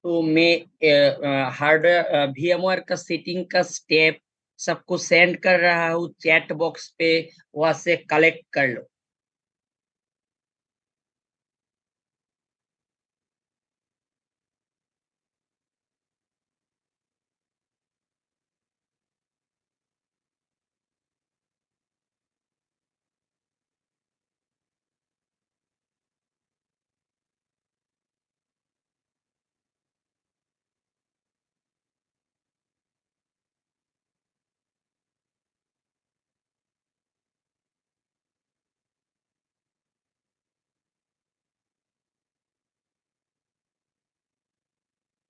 तो मैं hardware VMware का सेटिंग का स्टेप सबको सेंड कर रहा हूँ चैट बॉक्स पे, वहां से कलेक्ट कर लो।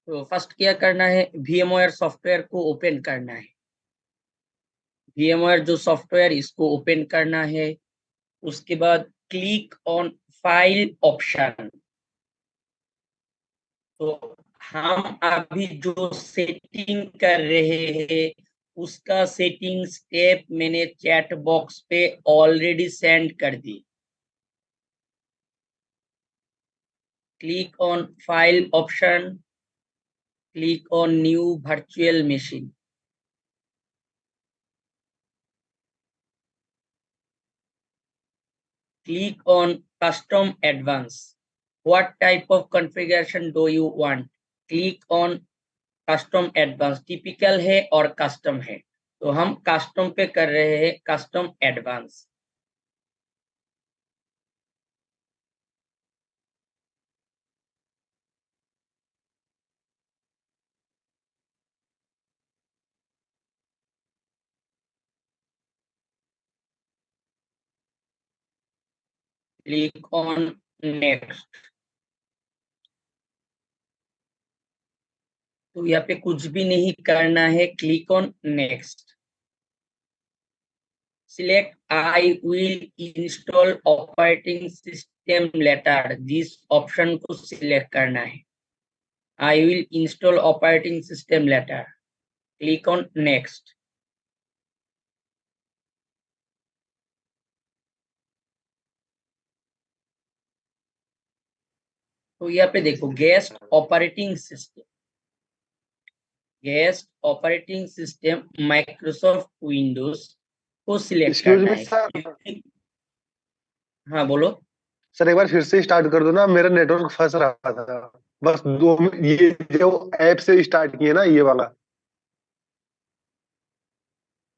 तो फर्स्ट क्या करना है, VMware सॉफ्टवेयर को ओपन करना है। VMware जो सॉफ्टवेयर, इसको ओपन करना है। उसके बाद क्लिक ऑन फाइल ऑप्शन। तो हम अभी जो सेटिंग कर रहे हैं उसका सेटिंग स्टेप मैंने चैट बॉक्स पे ऑलरेडी सेंड कर दी। Click on file option, click on new virtual machine. Click on Custom Advanced. What type of configuration do you want? Click on Custom Advanced. Typical है और Custom है, तो हम Custom पे कर रहे हैं, Custom Advanced. Click on Next. तो यहाँ पे कुछ भी नहीं करना है, Click on Next. Select I will install operating system later. This option को select करना है. I will install operating system later. Click on Next. तो यहाँ पे देखो guest operating system, guest operating system Microsoft Windows को सिलेक्ट एक्सक्यूज करना मी है। सर, हाँ बोलो। सर एक बार फिर से स्टार्ट कर दो ना, मेरा नेटवर्क फंस रहा था। बस ये जो ऐप से स्टार्ट किए ना, ये वाला।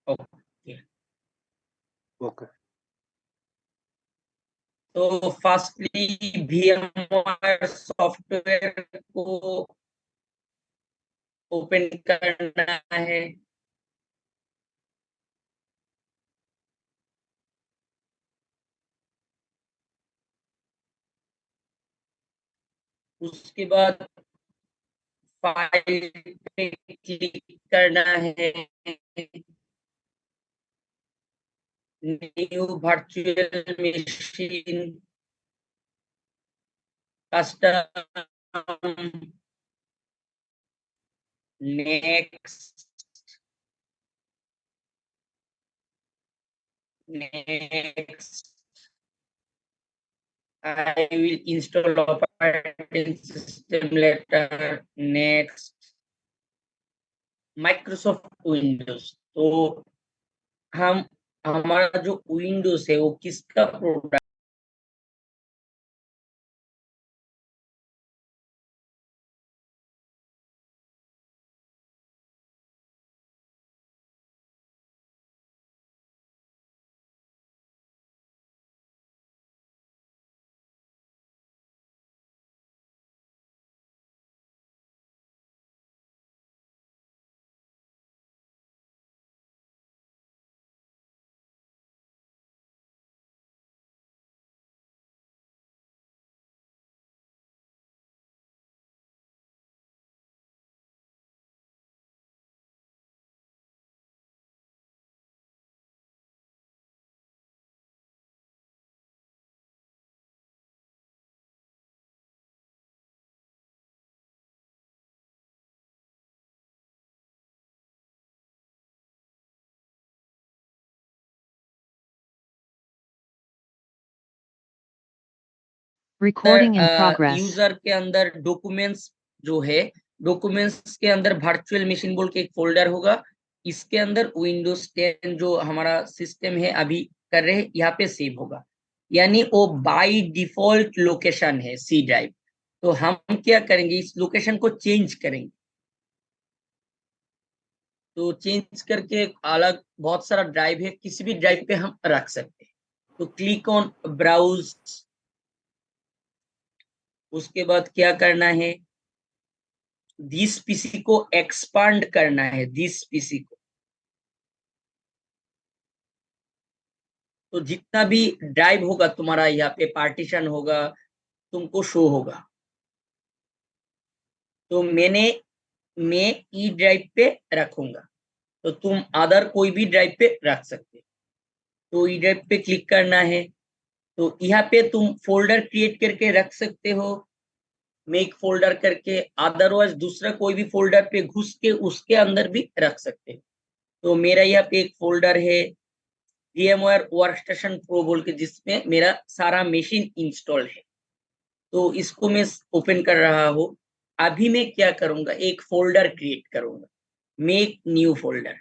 Okay, okay. तो फर्स्टली VMware सॉफ्टवेयर को ओपन करना है। उसके बाद फाइल पे क्लिक करना है, new virtual machine, custom, next, next. I will install operating system later. Next, Microsoft Windows. तो हम हमारा जो विंडोज है वो किसका product? Recording in progress. User के अंदर डॉक्यूमेंट्स जो है डॉक्यूमेंट्स के अंदर वर्चुअल मशीन बोल के एक फोल्डर होगा, इसके अंदर विंडोज 10 जो हमारा सिस्टम है अभी कर रहे हैं यहाँ पे सेव होगा, यानी वो बाय डिफॉल्ट लोकेशन है सी ड्राइव। तो हम क्या करेंगे, इस लोकेशन को चेंज करेंगे। तो चेंज करके अलग बहुत सारा ड्राइव है, किसी भी ड्राइव पे हम रख सकते हैं। तो क्लिक ऑन ब्राउज, उसके बाद क्या करना है, दिस पीसी को एक्सपांड करना है, दिस पीसी को। तो जितना भी ड्राइव होगा तुम्हारा यहाँ पे पार्टीशन होगा, तुमको शो होगा। तो मैं ई ड्राइव पे रखूंगा, तो तुम अदर कोई भी ड्राइव पे रख सकते हो। तो ई ड्राइव पे क्लिक करना है, तो यहाँ पे तुम फोल्डर क्रिएट करके रख सकते हो, मेक फोल्डर करके, अदरवाइज दूसरा कोई भी फोल्डर पे घुस के उसके अंदर भी रख सकते हो। तो मेरा यहाँ पे एक फोल्डर है VMware वर्कस्टेशन प्रो बोल के, जिसमें मेरा सारा मशीन इंस्टॉल है। तो इसको मैं ओपन कर रहा हूँ। अभी मैं क्या करूंगा, एक फोल्डर क्रिएट करूंगा, मेक न्यू फोल्डर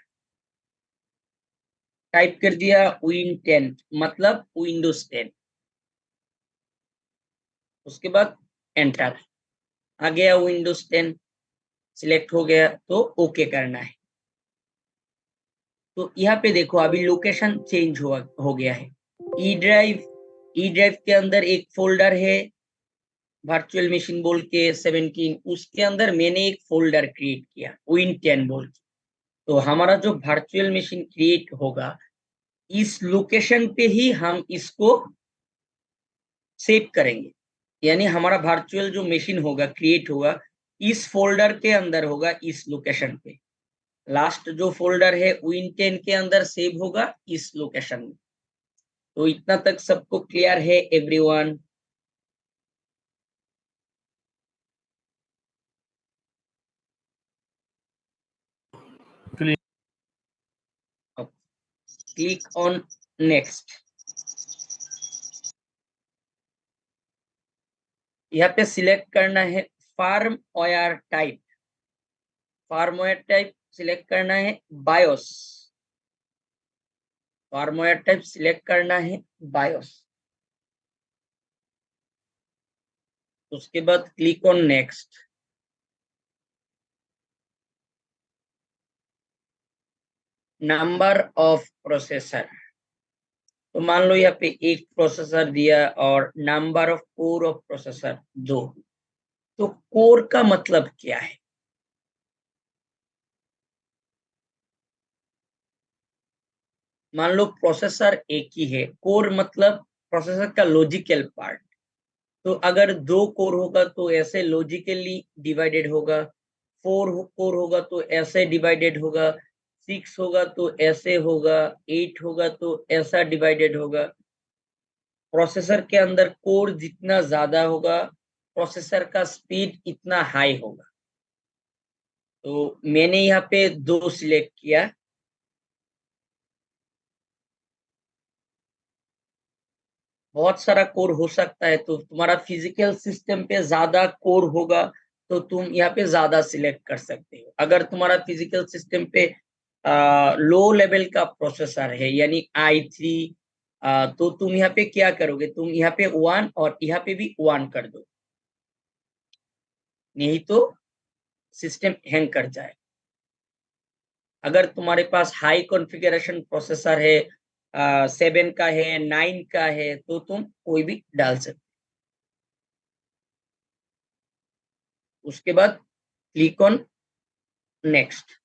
टाइप कर दिया, Win10 मतलब विंडोज 10। उसके बाद एंटर, आ गया विंडोज 10 सिलेक्ट हो गया, तो ओके करना है। तो यहाँ पे देखो अभी लोकेशन चेंज हो गया है। ई ड्राइव के अंदर एक फोल्डर है वर्चुअल मशीन बोल के 17, उसके अंदर मैंने एक फोल्डर क्रिएट किया Win10 बोल के। तो हमारा जो वर्चुअल मशीन क्रिएट होगा इस लोकेशन पे ही हम इसको सेव करेंगे, यानी हमारा वर्चुअल जो मशीन होगा क्रिएट होगा इस फोल्डर के अंदर होगा, इस लोकेशन पे। लास्ट जो फोल्डर है Win10 के अंदर सेव होगा इस लोकेशन में। तो इतना तक सबको क्लियर है एवरीवन? Click on next. यहाँ पे सिलेक्ट करना है firmware type, firmware type select करना है BIOS, firmware type select करना है बायोस। उसके बाद click on next. Number of processor, तो मान लो यहाँ पे एक प्रोसेसर दिया और number of core of processor 2। तो कोर का मतलब क्या है, मान लो प्रोसेसर एक ही है, कोर मतलब प्रोसेसर का लॉजिकल पार्ट। तो अगर 2 कोर होगा तो ऐसे लॉजिकली डिवाइडेड होगा, 4 कोर होगा तो ऐसे डिवाइडेड होगा, 6 होगा तो ऐसे होगा, 8 होगा तो ऐसा डिवाइडेड होगा। प्रोसेसर के अंदर कोर जितना ज्यादा होगा प्रोसेसर का स्पीड इतना हाई होगा। तो मैंने यहाँ पे 2 सिलेक्ट किया। बहुत सारा कोर हो सकता है, तो तुम्हारा फिजिकल सिस्टम पे ज्यादा कोर होगा तो तुम यहाँ पे ज्यादा सिलेक्ट कर सकते हो। अगर तुम्हारा फिजिकल सिस्टम पे लो लेवल का प्रोसेसर है यानी i3, तो तुम यहाँ पे क्या करोगे, तुम यहाँ पे 1 और यहाँ पे भी 1 कर दो, नहीं तो सिस्टम हैंग कर जाए। अगर तुम्हारे पास हाई कॉन्फ़िगरेशन प्रोसेसर है, 7 का है, 9 का है, तो तुम कोई भी डाल सकते। उसके बाद click on next.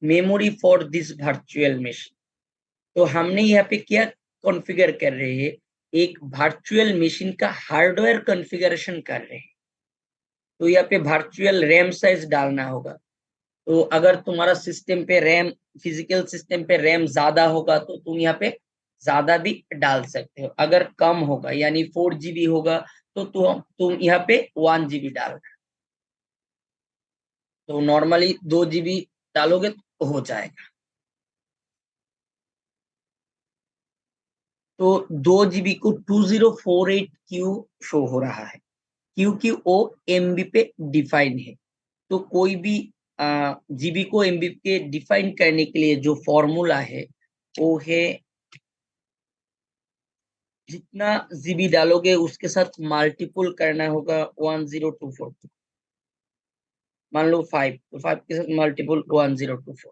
Memory for this virtual machine, तो हमने यहाँ पे क्या कॉन्फ़िगर कर रहे हैं, एक वर्चुअल मशीन का हार्डवेयर कॉन्फ़िगरेशन कर रहे हैं। तो यहाँ पे वर्चुअल रैम साइज डालना होगा। तो अगर तुम्हारा सिस्टम पे रैम, फिजिकल सिस्टम पे रैम ज्यादा होगा तो तुम यहाँ पे ज्यादा भी डाल सकते हो। अगर कम होगा यानी 4 GB होगा तो तुम यहाँ पे 1 GB डालना। तो नॉर्मली 2 GB डालोगे तो हो जाएगा। तो 2 GB को 2048 क्यू शो हो रहा है। क्योंकि वो एमबी पे डिफाइन है। तो कोई भी जीबी को एमबी पे डिफाइन करने के लिए जो फॉर्मूला है वो है, जितना जीबी डालोगे उसके साथ मल्टीपल करना होगा 1024। मान लो 5, तो 5 के साथ मल्टीपल 1024,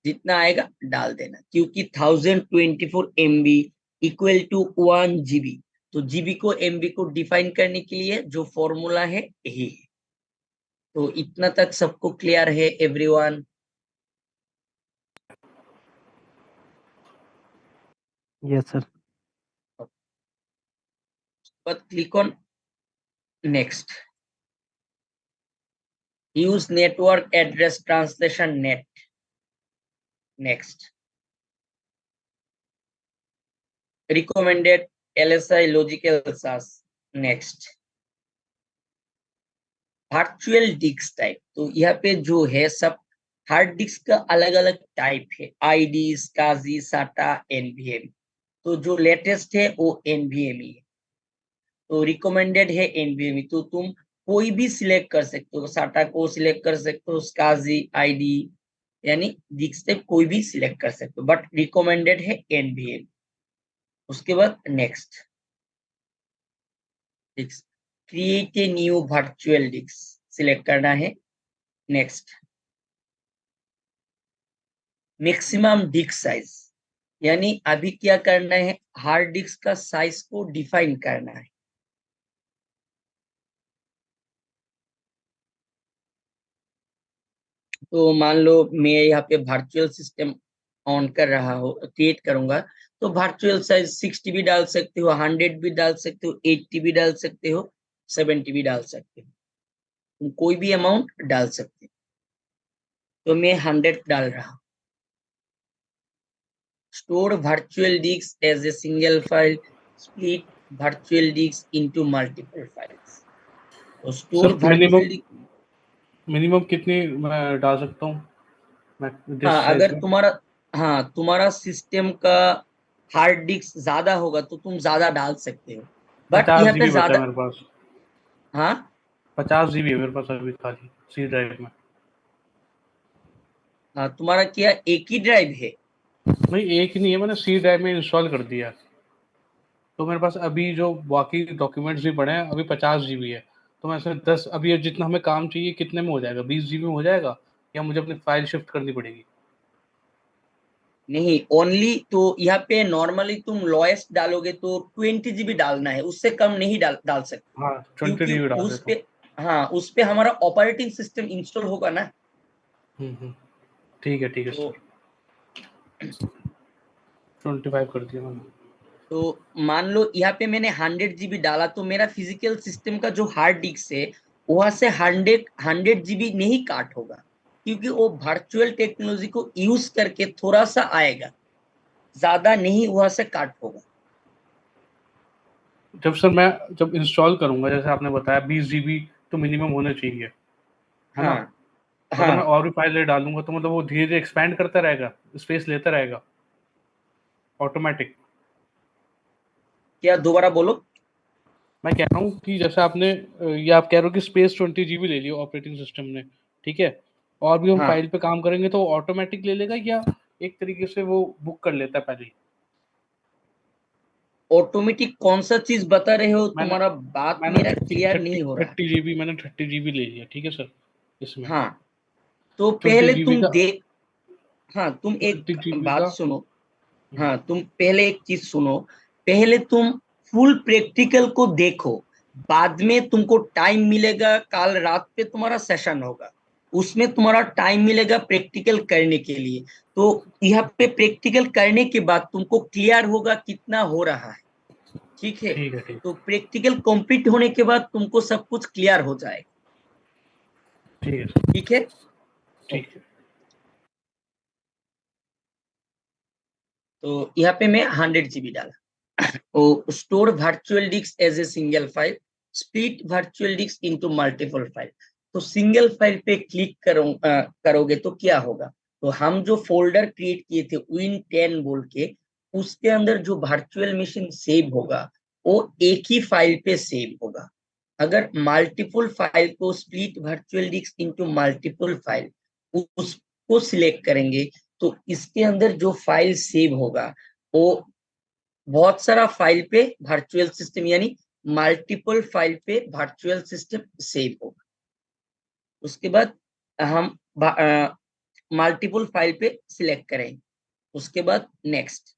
जितना आएगा डाल देना, क्योंकि 1024 MB इक्वल टू 1 GB। तो जीबी को एमबी को डिफाइन करने के लिए जो फॉर्मूला है यही है। तो इतना तक सबको क्लियर है everyone? Yes sir. But click on next. Use network address translation net. Next. Recommended LSI logical SAS. Next. Virtual disc type, तो यहाँ पे जो है सब हार्ड डिस्क का अलग अलग टाइप है, आईडी, स्काजी, साटा, एनवीएम। तो जो लेटेस्ट है वो एनवीएमई है, तो रिकमेंडेड है एनवीएमई। तो तुम कोई भी सिलेक्ट कर सकते हो, साटा को सिलेक्ट कर सकते हो, स्काजी, आईडी, यानी डिस्क टाइप कोई भी सिलेक्ट कर सकते हो, बट रिकमेंडेड है एनवीएम। उसके बाद next, create a new virtual disc select करना है। नेक्स्ट, मैक्सिमम डिस्क साइज, यानी अभी क्या करना है, हार्ड डिस्क का साइज को डिफाइन करना है। तो मान लो मैं यहाँ पे वर्चुअल सिस्टम ऑन कर रहा हूँ, क्रिएट करूंगा, तो वर्चुअल साइज 6 TB डाल सकते हो, 100 भी डाल सकते हो, 80 भी डाल सकते हो, 70 भी डाल सकते हो, तुम कोई भी अमाउंट डाल सकते हो। तो मैं 100 डाल रहा हूँ। Store virtual disks as a single file, split virtual disks into multiple files. तो store sir virtual disk, minimum कितनी मैं डाल सकता हूँ डिस्क हाँ साइज अगर में? तुम्हारा, हाँ तुम्हारा सिस्टम का हार्ड डिस्क ज्यादा होगा तो तुम ज्यादा डाल सकते हो, बट 50 यहाँ पे जीबी बचा है ज्यादा, मेरे पास। हाँ 50 जीबी है मेरे पास अभी खाली सी ड्राइव में। हाँ तुम्हारा क्या एक ही ड्राइव है? नहीं, एक ही नहीं है, मैंने सी ड्राइव में इंस्टॉल कर दिया। तो मेरे पास अभी जो बाकी डॉक्यूमेंट्स भी पड़े हैं, अभी 50 जीबी है। तो मैं इसमें 10, अभी ये जितना हमें काम चाहिए कितने में हो जाएगा, 20 जीबी में हो जाएगा, या मुझे अपनी फाइल शिफ्ट करनी पड़ेगी? नहीं, ओनली तो यहाँ पे नॉर्मली तुम लोएस्ट डालोगे तो 20 GB डालना है, उससे कम नहीं डाल सकते, हाँ, 20 क्योंकि जीबी डाल उस देता हूँ। पे, हाँ उस पे हमारा ऑपरेटिंग सिस्टम इंस्टॉल होगा ना। ठीक है तो सर, 25 कर दिया मैंने। तो मान लो यहाँ पे मैंने 100 GB डाला, तो मेरा फिजिकल सिस्टम का जो हार्ड डिस्क है वहां से 100 GB नहीं काट होगा, क्योंकि वो वर्चुअल टेक्नोलॉजी को यूज करके थोड़ा सा आएगा, ज्यादा नहीं वहां से काट होगा। जब इंस्टॉल करूंगा, जैसे आपने बताया 20 जीबी तो मिनिमम होना चाहिए, है ना? हाँ अगर मैं हाँ, और भी फाइलें डालूंगा तो मतलब वो धीरे धीरे एक्सपैंड करता रहेगा, स्पेस लेता रहेगा ऑटोमेटिक। क्या दोबारा बोलो? मैं कह रहा हूँ कि जैसे आपने ये आप कह रहे हो कि स्पेस 20 जीबी ले लियो ऑपरेटिंग सिस्टम ने, ठीक है, और भी हम हाँ, फाइल पे काम करेंगे तो ऑटोमेटिक ले लेगा, या एक तरीके से वो बुक कर लेता है पहले ही? ऑटोमेटिक कौन सा चीज बता रहे हो, मैंने तुम्हारा बात मैंने मेरा थर्टी क्लियर थर्टी नहीं हो रहा। थर्टी जीबी मैंने 30 जीबी ले लिया, ठीक है सर, इसमें हाँ तो 20 पहले जीबी तुम का, देख, हाँ तुम एक 30 जीबी बात का। सुनो, हाँ तुम पहले एक चीज सुनो, पहले तुम फुल प्रैक्टिकल को देखो, बाद में तुमको टाइम मिलेगा, कल रात पे तुम्हारा सेशन होगा, उसमें तुम्हारा टाइम मिलेगा प्रैक्टिकल करने के लिए। तो यहाँ पे प्रैक्टिकल करने के बाद तुमको क्लियर होगा कितना हो रहा है, ठीक है? ठीक है, ठीक तो प्रैक्टिकल कंप्लीट होने के बाद तुमको सब कुछ क्लियर हो जाएगा, ठीक है सर, ठीक है? ठीक है। तो यहाँ पे मैं 100 GB डाला। तो store virtual disk as a single file, split virtual disk into multiple file. तो सिंगल फाइल पे क्लिक करोगे तो क्या होगा, तो हम जो फोल्डर क्रिएट किए थे Win10 बोल के, उसके अंदर जो वर्चुअल मशीन सेव होगा वो एक ही फाइल पे सेव होगा। अगर मल्टीपल फाइल को split virtual disk into multiple file उसको सिलेक्ट करेंगे तो इसके अंदर जो फाइल सेव होगा वो बहुत सारा फाइल पे वर्चुअल सिस्टम यानी मल्टीपल फाइल पे वर्चुअल सिस्टम सेव होगा। उसके बाद हम मल्टीपल फाइल पे सिलेक्ट करेंगे। उसके बाद नेक्स्ट,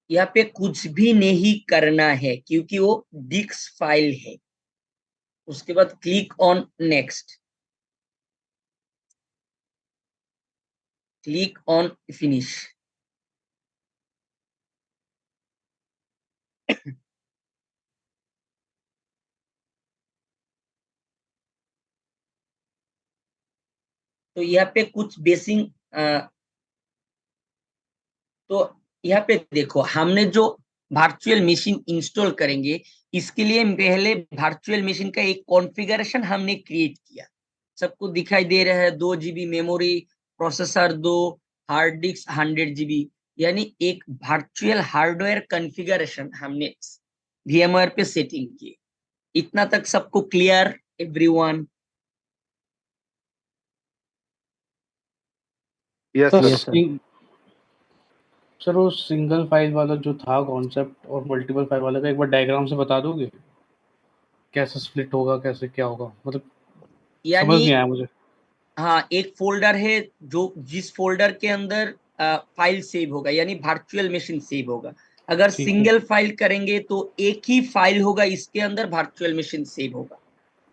यहाँ पे कुछ भी नहीं करना है क्योंकि वो डिस्क फाइल है। उसके बाद click on next, click on finish. तो यहाँ पे कुछ बेसिक तो यहाँ पे देखो हमने जो वर्चुअल मशीन इंस्टॉल करेंगे इसके लिए पहले वर्चुअल मशीन का एक कॉन्फ़िगरेशन हमने क्रिएट किया। सबको दिखाई दे रहा है 2 GB memory, processor 2, hard disk 100 GB, यानी एक वर्चुअल हार्डवेयर कॉन्फ़िगरेशन हमने VMware पे सेटिंग की। इतना तक सबको क्लियर एवरीवन? यस तो सर। सर वो सिंगल फाइल वाला जो था कॉन्सेप्ट और मल्टीपल फाइल वाले का एक बार डायग्राम से बता दोगे कैसे स्प्लिट होगा, कैसे क्या होगा, मतलब समझ यानी नहीं आया मुझे। हाँ, एक फोल्डर है जो जिस फोल्डर के अंदर फाइल सेव होगा यानी वर्चुअल मशीन सेव होगा। अगर ठीक है। सिंगल फाइल करेंगे तो एक ही फाइल होगा, इसके अंदर वर्चुअल मशीन सेव होगा।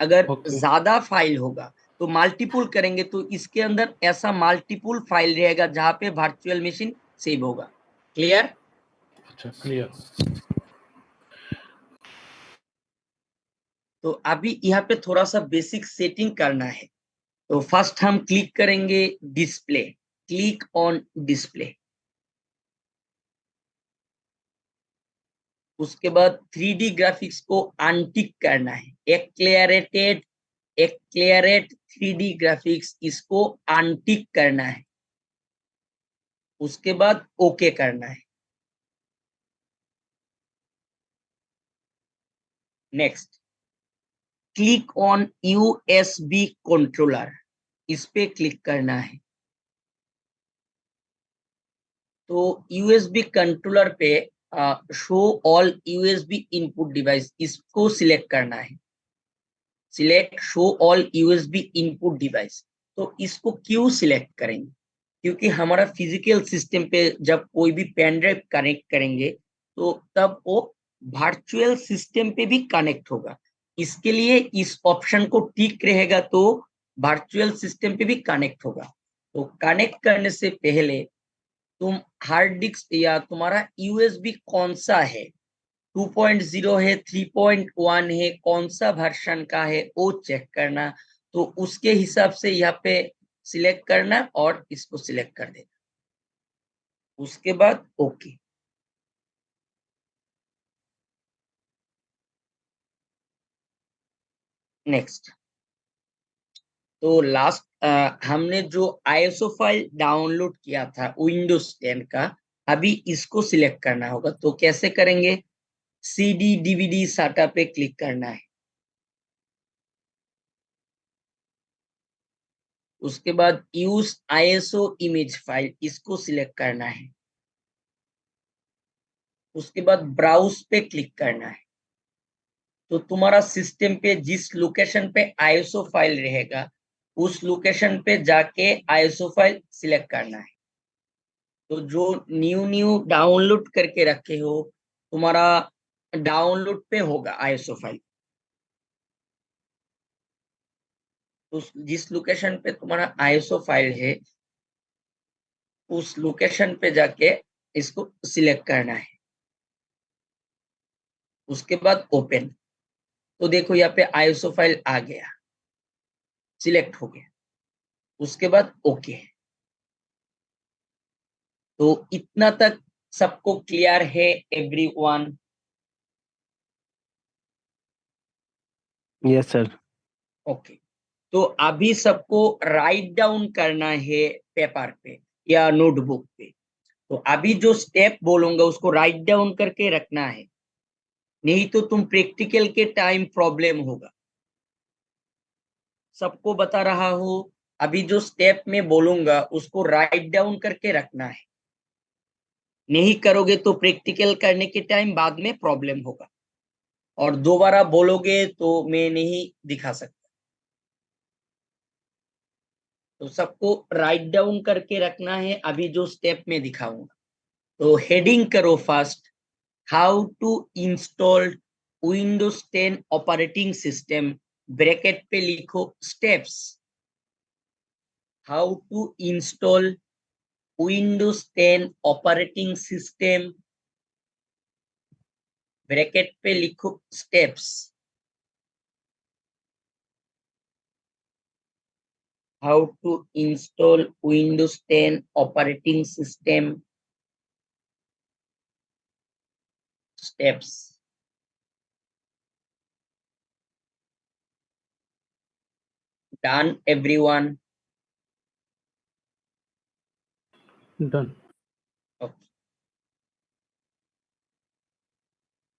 अगर ओके। ज्यादा फाइल होगा तो मल्टीपल करेंगे तो इसके अंदर ऐसा मल्टीपल फाइल रहेगा जहां पे वर्चुअल मशीन सेव होगा। क्लियर? अच्छा, क्लियर। तो अभी यहाँ पे थोड़ा सा बेसिक सेटिंग करना है। तो फर्स्ट हम क्लिक करेंगे डिस्प्ले, क्लिक ऑन डिस्प्ले। उसके बाद 3D ग्राफिक्स को अनटिक करना है। एक्लेरेट 3D ग्राफिक्स इसको अनटिक करना है। उसके बाद ओके करना है। Next, click on USB controller, इस पे क्लिक करना है। तो USB कंट्रोलर पे show all USB input device इसको सिलेक्ट करना है। Select show all USB input device. तो इसको क्यों सिलेक्ट करेंगे? क्योंकि हमारा फिजिकल सिस्टम पे जब कोई भी पेन ड्राइव कनेक्ट करेंगे तो तब वो वर्चुअल सिस्टम पे भी कनेक्ट होगा। इसके लिए इस ऑप्शन को टिक रहेगा तो वर्चुअल सिस्टम पे भी कनेक्ट होगा। तो कनेक्ट करने से पहले तुम हार्ड डिस्क या तुम्हारा USB कौन सा है, 2.0 है, 3.1 है, कौन सा वर्जन का है वो चेक करना। तो उसके हिसाब से यहाँ पे सिलेक्ट करना और इसको सिलेक्ट कर देना। उसके बाद ओके। नेक्स्ट, तो लास्ट हमने जो ISO फाइल डाउनलोड किया था विंडोज 10 का, अभी इसको सिलेक्ट करना होगा। तो कैसे करेंगे? CD DVD साटा पे क्लिक करना है। उसके बाद यूज ISO इमेज फाइल इसको सिलेक्ट करना है। उसके बाद ब्राउज पे क्लिक करना है। तो तुम्हारा सिस्टम पे जिस लोकेशन पे ISO फाइल रहेगा उस लोकेशन पे जाके ISO फाइल सिलेक्ट करना है। तो जो न्यू डाउनलोड करके रखे हो तुम्हारा डाउनलोड पे होगा ISO फाइल। तो जिस लोकेशन पे तुम्हारा ISO फाइल है उस लोकेशन पे जाके इसको सिलेक्ट करना है। उसके बाद ओपन। तो देखो यहाँ पे ISO फाइल आ गया, सिलेक्ट हो गया। उसके बाद ओके। तो इतना तक सबको क्लियर है एवरीवन? Yes sir. ओके। तो अभी सबको राइट डाउन करना है पेपर पे या नोटबुक पे। तो अभी जो स्टेप बोलूंगा उसको राइट डाउन करके रखना है, नहीं तो तुम प्रैक्टिकल के टाइम प्रॉब्लम होगा। सबको बता रहा हूं, अभी जो स्टेप में बोलूंगा उसको राइट डाउन करके रखना है, नहीं करोगे तो प्रैक्टिकल करने के टाइम बाद में प्रॉब्लम होगा, और दोबारा बोलोगे तो मैं नहीं दिखा सकता। तो सबको राइट डाउन करके रखना है अभी जो स्टेप में दिखाऊंगा। तो हेडिंग करो first, how to install Windows 10 operating system, bracket पे लिखो steps. How to install Windows 10 operating system, bracket पे लिखो steps. How to install Windows 10 operating system, steps. Done, everyone? Done. Okay.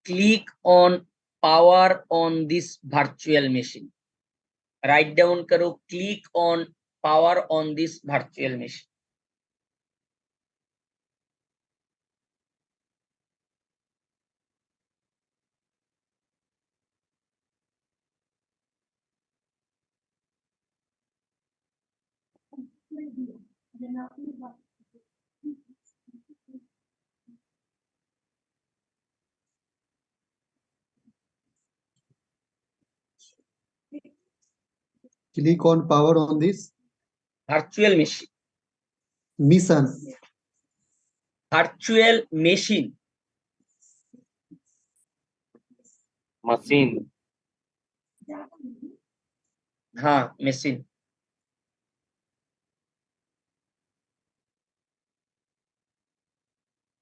Click on power on this virtual machine. Write down करो, click on power on this virtual machine. Click on power on this Virtual machine. mission. Virtual machine. Machine हाँ, machine.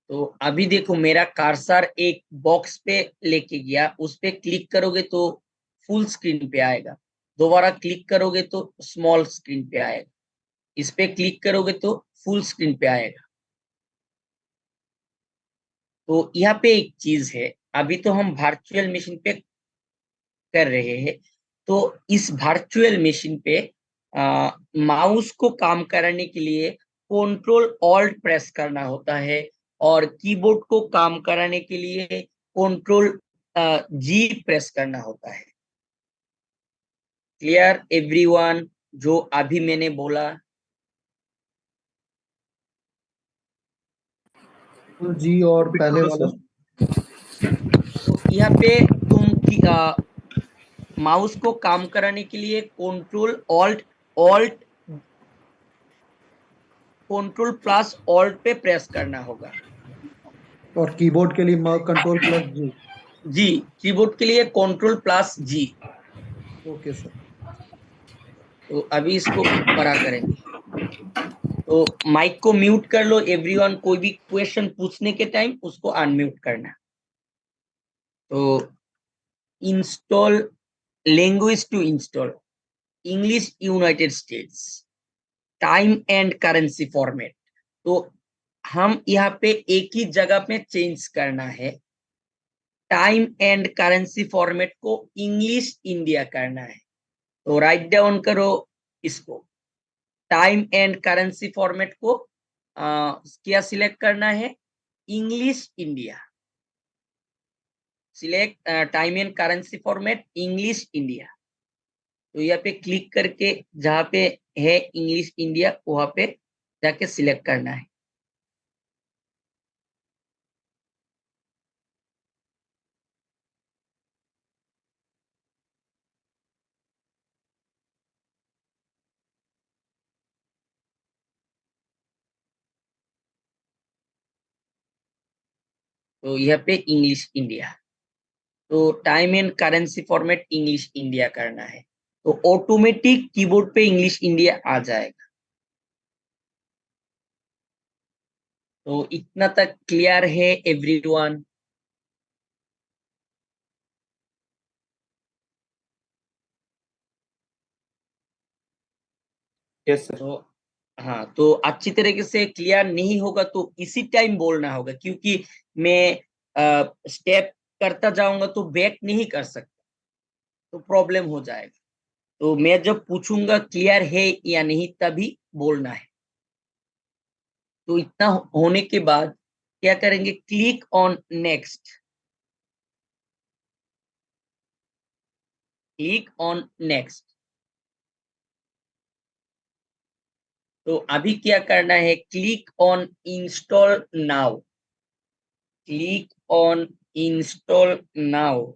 तो अभी देखो मेरा cursor एक box पे लेके गया, उस पे क्लिक करोगे तो फुल स्क्रीन पे आएगा, दोबारा क्लिक करोगे तो स्मॉल स्क्रीन पे आएगा, इस पे क्लिक करोगे तो फुल स्क्रीन पे आएगा। तो यहाँ पे एक चीज है, अभी तो हम वर्चुअल मशीन पे कर रहे हैं, तो इस वर्चुअल मशीन पे माउस को काम कराने के लिए कंट्रोल ऑल्ट प्रेस करना होता है, और कीबोर्ड को काम कराने के लिए कंट्रोल जी प्रेस करना होता है। क्लियर एवरीवन जो अभी मैंने बोला? जी और पहले वाला तो यहाँ पे तुम माउस को काम कराने के लिए control alt alt control plus alt पे प्रेस करना होगा। और कीबोर्ड के लिए कंट्रोल प्लस जी। जी, कीबोर्ड के लिए control plus G. Okay sir. तो अभी इसको बड़ा करेंगे, तो माइक को म्यूट कर लो एवरीवन, कोई भी क्वेश्चन पूछने के टाइम उसको अनम्यूट करना। तो install, language to install, English United States, time and currency format. तो हम यहाँ पे एक ही जगह पे चेंज करना है, टाइम एंड करेंसी फॉर्मेट को इंग्लिश इंडिया करना है। तो राइट डाउन करो इसको, टाइम एंड करेंसी फॉर्मेट को क्या सिलेक्ट करना है? English India. Select time and currency format English India. तो यहाँ पे क्लिक करके जहाँ पे है इंग्लिश इंडिया वहां पे जाके सिलेक्ट करना है। तो यहाँ पे इंग्लिश इंडिया, तो time and currency format English India करना है, तो ऑटोमेटिक कीबोर्ड पे इंग्लिश इंडिया आ जाएगा। तो इतना तक क्लियर है एवरीवन? Yes sir. तो हाँ, तो अच्छी तरीके से क्लियर नहीं होगा तो इसी टाइम बोलना होगा, क्योंकि मैं स्टेप करता जाऊंगा तो बैक नहीं कर सकता, तो प्रॉब्लम हो जाएगा। तो मैं जब पूछूंगा क्लियर है या नहीं तभी बोलना है। तो इतना होने के बाद क्या करेंगे, click on next, click on next. तो अभी क्या करना है, click on install now, click on install now.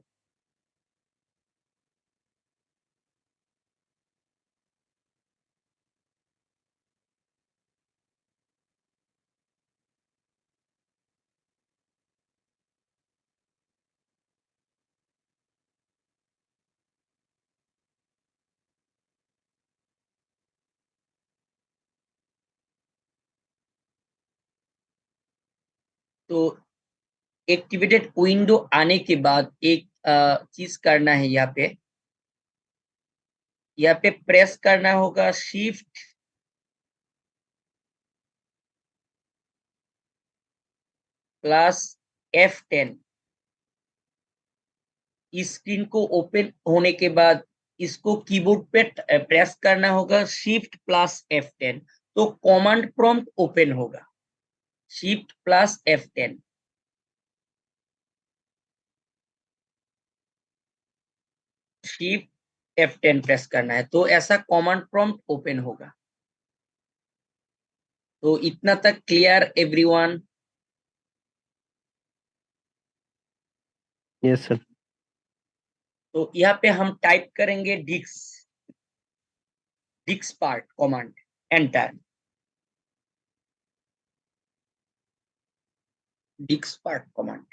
तो एक्टिवेटेड विंडो आने के बाद एक चीज करना है, यहाँ पे प्रेस करना होगा शिफ्ट प्लस F10। इस स्क्रीन को ओपन होने के बाद इसको कीबोर्ड पे प्रेस करना होगा शिफ्ट प्लस F10, तो कमांड प्रॉम्प्ट ओपन होगा, shift plus F10। Shift F10 press करना है तो ऐसा कमांड प्रॉम्प्ट ओपन होगा। तो इतना तक क्लियर एवरीवन? Yes sir. तो यहाँ पे हम टाइप करेंगे डिक्स पार्ट कमांड, एंटर। डिक्स पार्ट कमांड,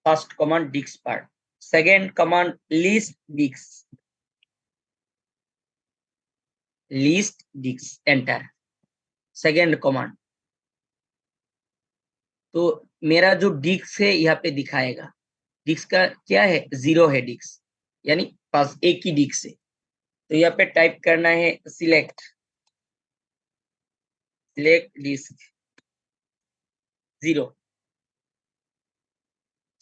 फर्स्ट कमांड डिक्स पार्ट, सेकेंड कमांड लिस्ट डिक्स, एंटर। सेकेंड कमांड, तो मेरा जो डिक्स है यहाँ पे दिखाएगा, डिक्स का क्या है, 0 है डिक्स, यानी पास एक ही डिक्स है। तो यहाँ पे टाइप करना है select disk 0,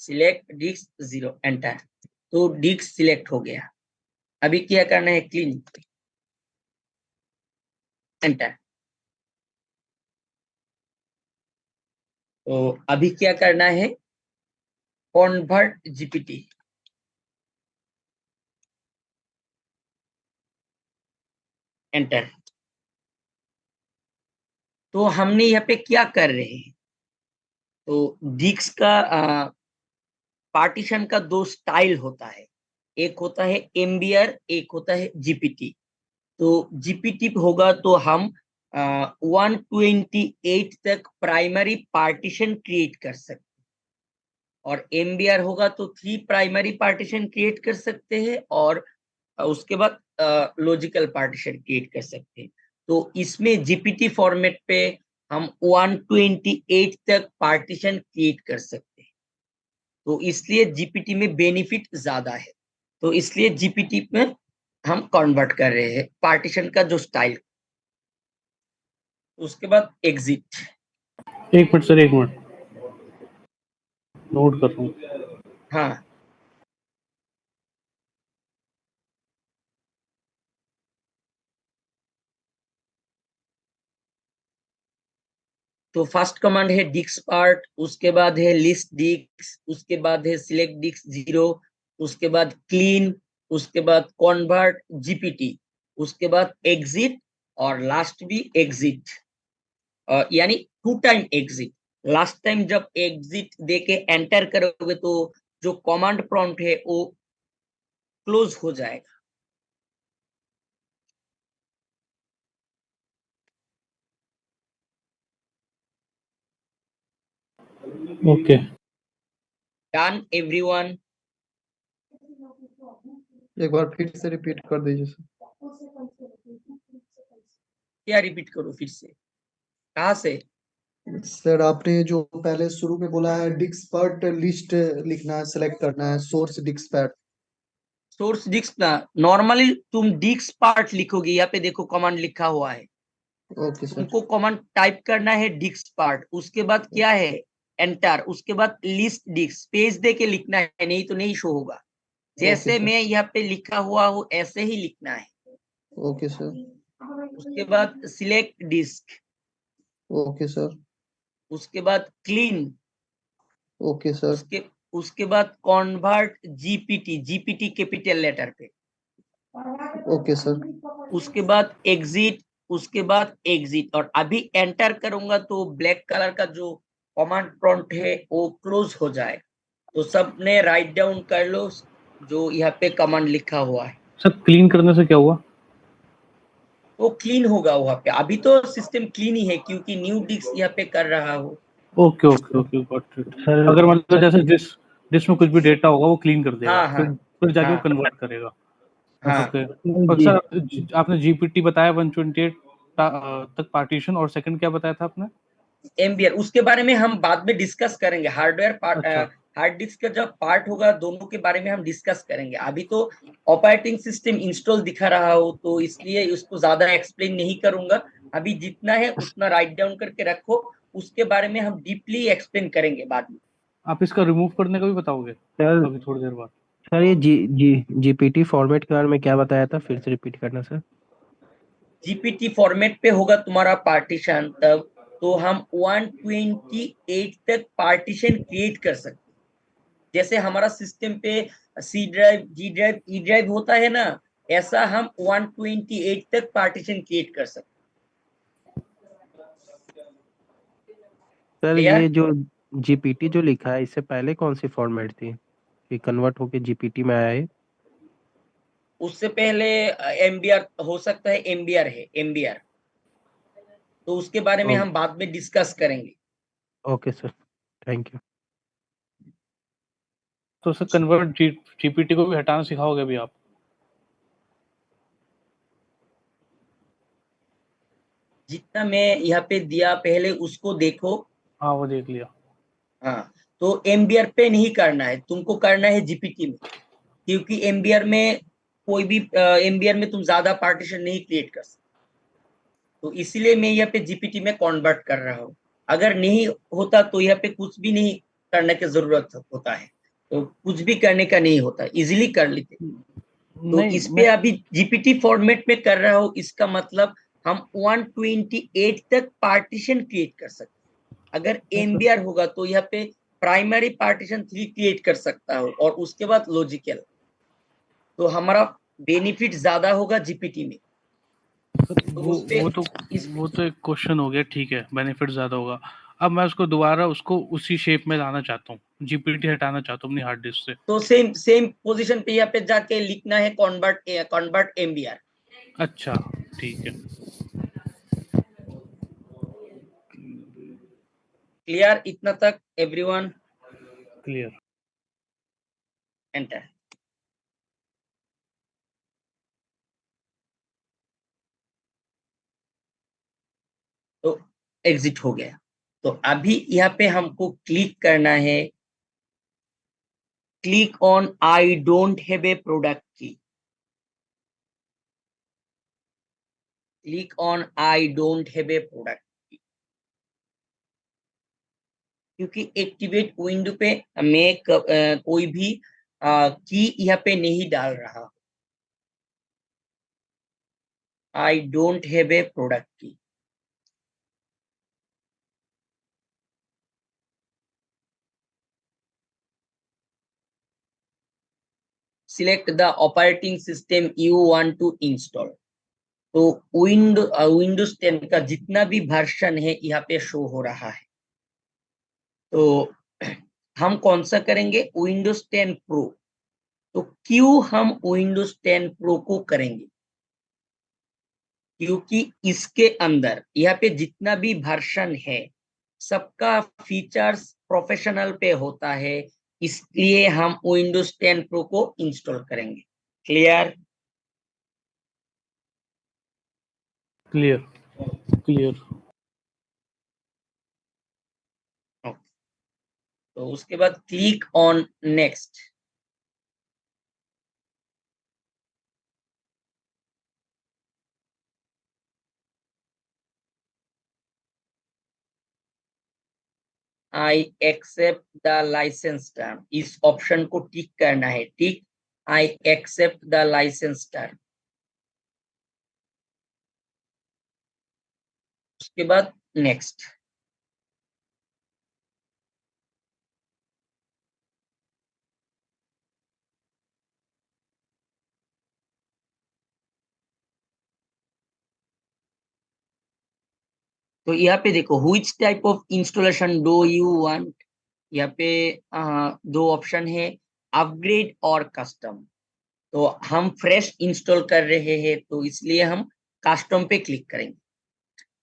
select disk 0, enter. तो डिस्क सिलेक्ट हो गया। अभी क्या करना है, क्लीन, एंटर। तो अभी क्या करना है, कन्वर्ट जीपीटी, एंटर। तो हमने यहाँ पे क्या कर रहे हैं, तो डिस्क का पार्टीशन का दो स्टाइल होता है, एक होता है एमबीआर, एक होता है जीपीटी। तो जीपीटी होगा तो हम 128 तक प्राइमरी पार्टीशन क्रिएट कर सकते हैं, और एमबीआर होगा तो 3 प्राइमरी पार्टीशन क्रिएट कर सकते हैं, और उसके बाद लॉजिकल पार्टीशन क्रिएट कर सकते हैं। तो इसमें जीपीटी फॉर्मेट पे हम 128 तक पार्टीशन क्रिएट कर सकते हैं। तो इसलिए जीपीटी में बेनिफिट ज्यादा है, तो इसलिए जीपीटी में हम कन्वर्ट कर रहे हैं पार्टीशन का जो स्टाइल। उसके बाद एग्जिट। एक मिनट सर, एक मिनट नोट कर रहा हूँ। हाँ, तो फर्स्ट कमांड है डिक्स पार्ट, उसके बाद है लिस्ट डिक्स, उसके बाद है सिलेक्ट डिक्स 0, उसके बाद क्लीन, उसके बाद कन्वर्ट जीपीटी, उसके बाद एग्जिट, और लास्ट भी एग्जिट, यानी 2 टाइम एग्जिट। लास्ट टाइम जब एग्जिट देके एंटर करोगे तो जो कमांड प्रॉम्प्ट है वो क्लोज हो जाएगा। Okay, done everyone? एक बार फिर से रिपीट कर दीजिए सर। क्या रिपीट करो फिर से, कहाँ से? सर आपने जो पहले शुरू में बोला है डिक्सपर्ट लिस्ट लिखना है, सेलेक्ट करना है, सोर्स डिक्सपर्ट। सोर्स डिस्क ना, नॉर्मली तुम डिस्क पार्ट लिखोगे, यहाँ पे देखो कमांड लिखा हुआ है, ओके सर। तुमको कमांड टाइप करना है डिस्क पार्ट, उसके बाद क्या है एंटर, उसके बाद लिस्ट डिस्क स्पेस दे के लिखना है, नहीं तो नहीं शो होगा। जैसे सर। मैं यहाँ पे लिखा हुआ हूँ ऐसे ही लिखना है। Okay sir. उसके बाद सिलेक्ट डिस्क, ओके सर। उसके बाद क्लीन, ओके सर। उसके उसके बाद convert GPT, GPT capital letter पे, ओके सर। उसके बाद एग्जिट, उसके बाद एग्जिट। और अभी एंटर करूंगा तो ब्लैक कलर का जो कमांड प्रॉम्प्ट है वो क्लोज हो जाए। तो सबने राइट डाउन कर लो जो यहाँ पे कमांड लिखा हुआ है। सर क्लीन करने से क्या हुआ? वो क्लीन होगा वहां पे। अभी तो सिस्टम क्लीन ही है क्योंकि न्यू डिस्क यहाँ पे कर रहा हो। Okay okay okay, got it. Sir अगर मतलब जैसे डिस में कुछ भी डेटा होगा वो क्लीन कर देगा, हाँ हाँ फिर जाके वो हाँ कन्वर्ट करेगा। हाँ। ओके। और जी सर आपने जीपीटी बताया 128 तक पार्टीशन, और सेकंड क्या बताया था आपने? एमबीआर उसके बारे में हम बाद में डिस्कस करेंगे। हार्डवेयर पार्ट, अच्छा हार्ड डिस्क का जब पार्ट होगा दोनों के बारे में हम डिस्कस करेंगे। अभी तो ऑपरेटिंग सिस्टम इंस्टॉल दिखा रहा हो तो इसलिए उसको ज्यादा एक्सप्लेन नहीं करूंगा। अभी जितना है उतना राइट डाउन करके रखो, उसके बारे में हम डीपली एक्सप्लेन करेंगे बाद में। आप इसका रिमूव करने का भी बताओगे सर अभी थोड़ी देर बाद? सर ये जीपीटी फॉर्मेट के बारे में क्या बताया था, फिर से रिपीट करना सर। जीपीटी फॉर्मेट पे होगा तुम्हारा पार्टीशन, तब तो हम 128 तक पार्टीशन क्रिएट कर सकते। जैसे हमारा सिस्टम पे C drive, G drive, E drive होता है ना, ऐसा हम 128 तक पार्टीशन क्रिएट कर सकते। Sir clear? ये जो जीपीटी जो लिखा है इससे पहले कौन सी फॉर्मेट थी कि कन्वर्ट होके जीपीटी में आया है? उससे पहले एमबीआर हो सकता है, एमबीआर है एमबीआर, तो उसके बारे में ओ, हम बाद में डिस्कस करेंगे। Okay sir, thank you. तो सर कन्वर्ट जीपीटी को भी हटाना सिखाओगे अभी आप? जितना मैं यहाँ पे दिया पहले उसको देखो। हाँ वो देख लिया। हाँ, तो एमबीआर पे नहीं करना है तुमको, करना है जीपीटी में, क्योंकि एमबीआर में कोई भी एमबीआर में तुम ज्यादा पार्टीशन नहीं क्रिएट कर सकते। तो इसीलिए मैं यहाँ पे जीपीटी में कन्वर्ट कर रहा हूँ। अगर नहीं होता तो यहाँ पे कुछ भी नहीं करने की जरूरत होता है, तो कुछ भी करने का नहीं होता, इजीली कर लेते। तो नहीं इस पे मैं अभी जीपीटी फॉर्मेट में कर रहा हूँ, इसका मतलब हम 128 तक पार्टीशन क्रिएट कर सकते। अगर एमबीआर होगा तो यहाँ पे प्राइमरी पार्टीशन 3 क्रिएट कर सकता हो और उसके बाद लॉजिकल, तो हमारा बेनिफिट ज्यादा होगा जीपीटी में। तो वो उस पे वो तो इस वो तो एक क्वेश्चन हो गया, ठीक है, बेनिफिट ज्यादा होगा। अब मैं उसको दोबारा उसको उसी शेप में लाना चाहता हूँ, जीपीटी हटाना चाहता हूँ अपनी हार्ड डिस्क से। तो सेम सेम पोजीशन पे यहाँ पे जाके लिखना है कन्वर्ट एमबीआर। अच्छा ठीक है। क्लियर इतना तक एवरीवन? क्लियर। एंटर। तो एग्जिट हो गया। तो अभी यहाँ पे हमको क्लिक करना है, click on I don't have a product key, click on I don't have a product, क्योंकि एक्टिवेट विंडो पे मैं कोई भी की यहाँ पे नहीं डाल रहा। I don't have a product key. Select the operating system you want to install. तो विंडोज 10 का जितना भी वर्जन है यहाँ पे शो हो रहा है। तो हम कौन सा करेंगे? Windows 10 pro. तो क्यों हम विंडोज 10 प्रो को करेंगे? क्योंकि इसके अंदर यहाँ पे जितना भी वर्जन है सबका फीचर्स प्रोफेशनल पे होता है, इसलिए हम विंडोज 10 प्रो को इंस्टॉल करेंगे। क्लियर? Clear clear. तो उसके बाद click on next. I accept the licence term, इस ऑप्शन को टिक करना है, tick I accept the licence term. उसके बाद नेक्स्ट। तो यहाँ पे देखो which type of installation do you want, यहाँ पे दो ऑप्शन है, अपग्रेड और कस्टम। तो हम फ्रेश इंस्टॉल कर रहे हैं तो इसलिए हम कस्टम पे क्लिक करेंगे।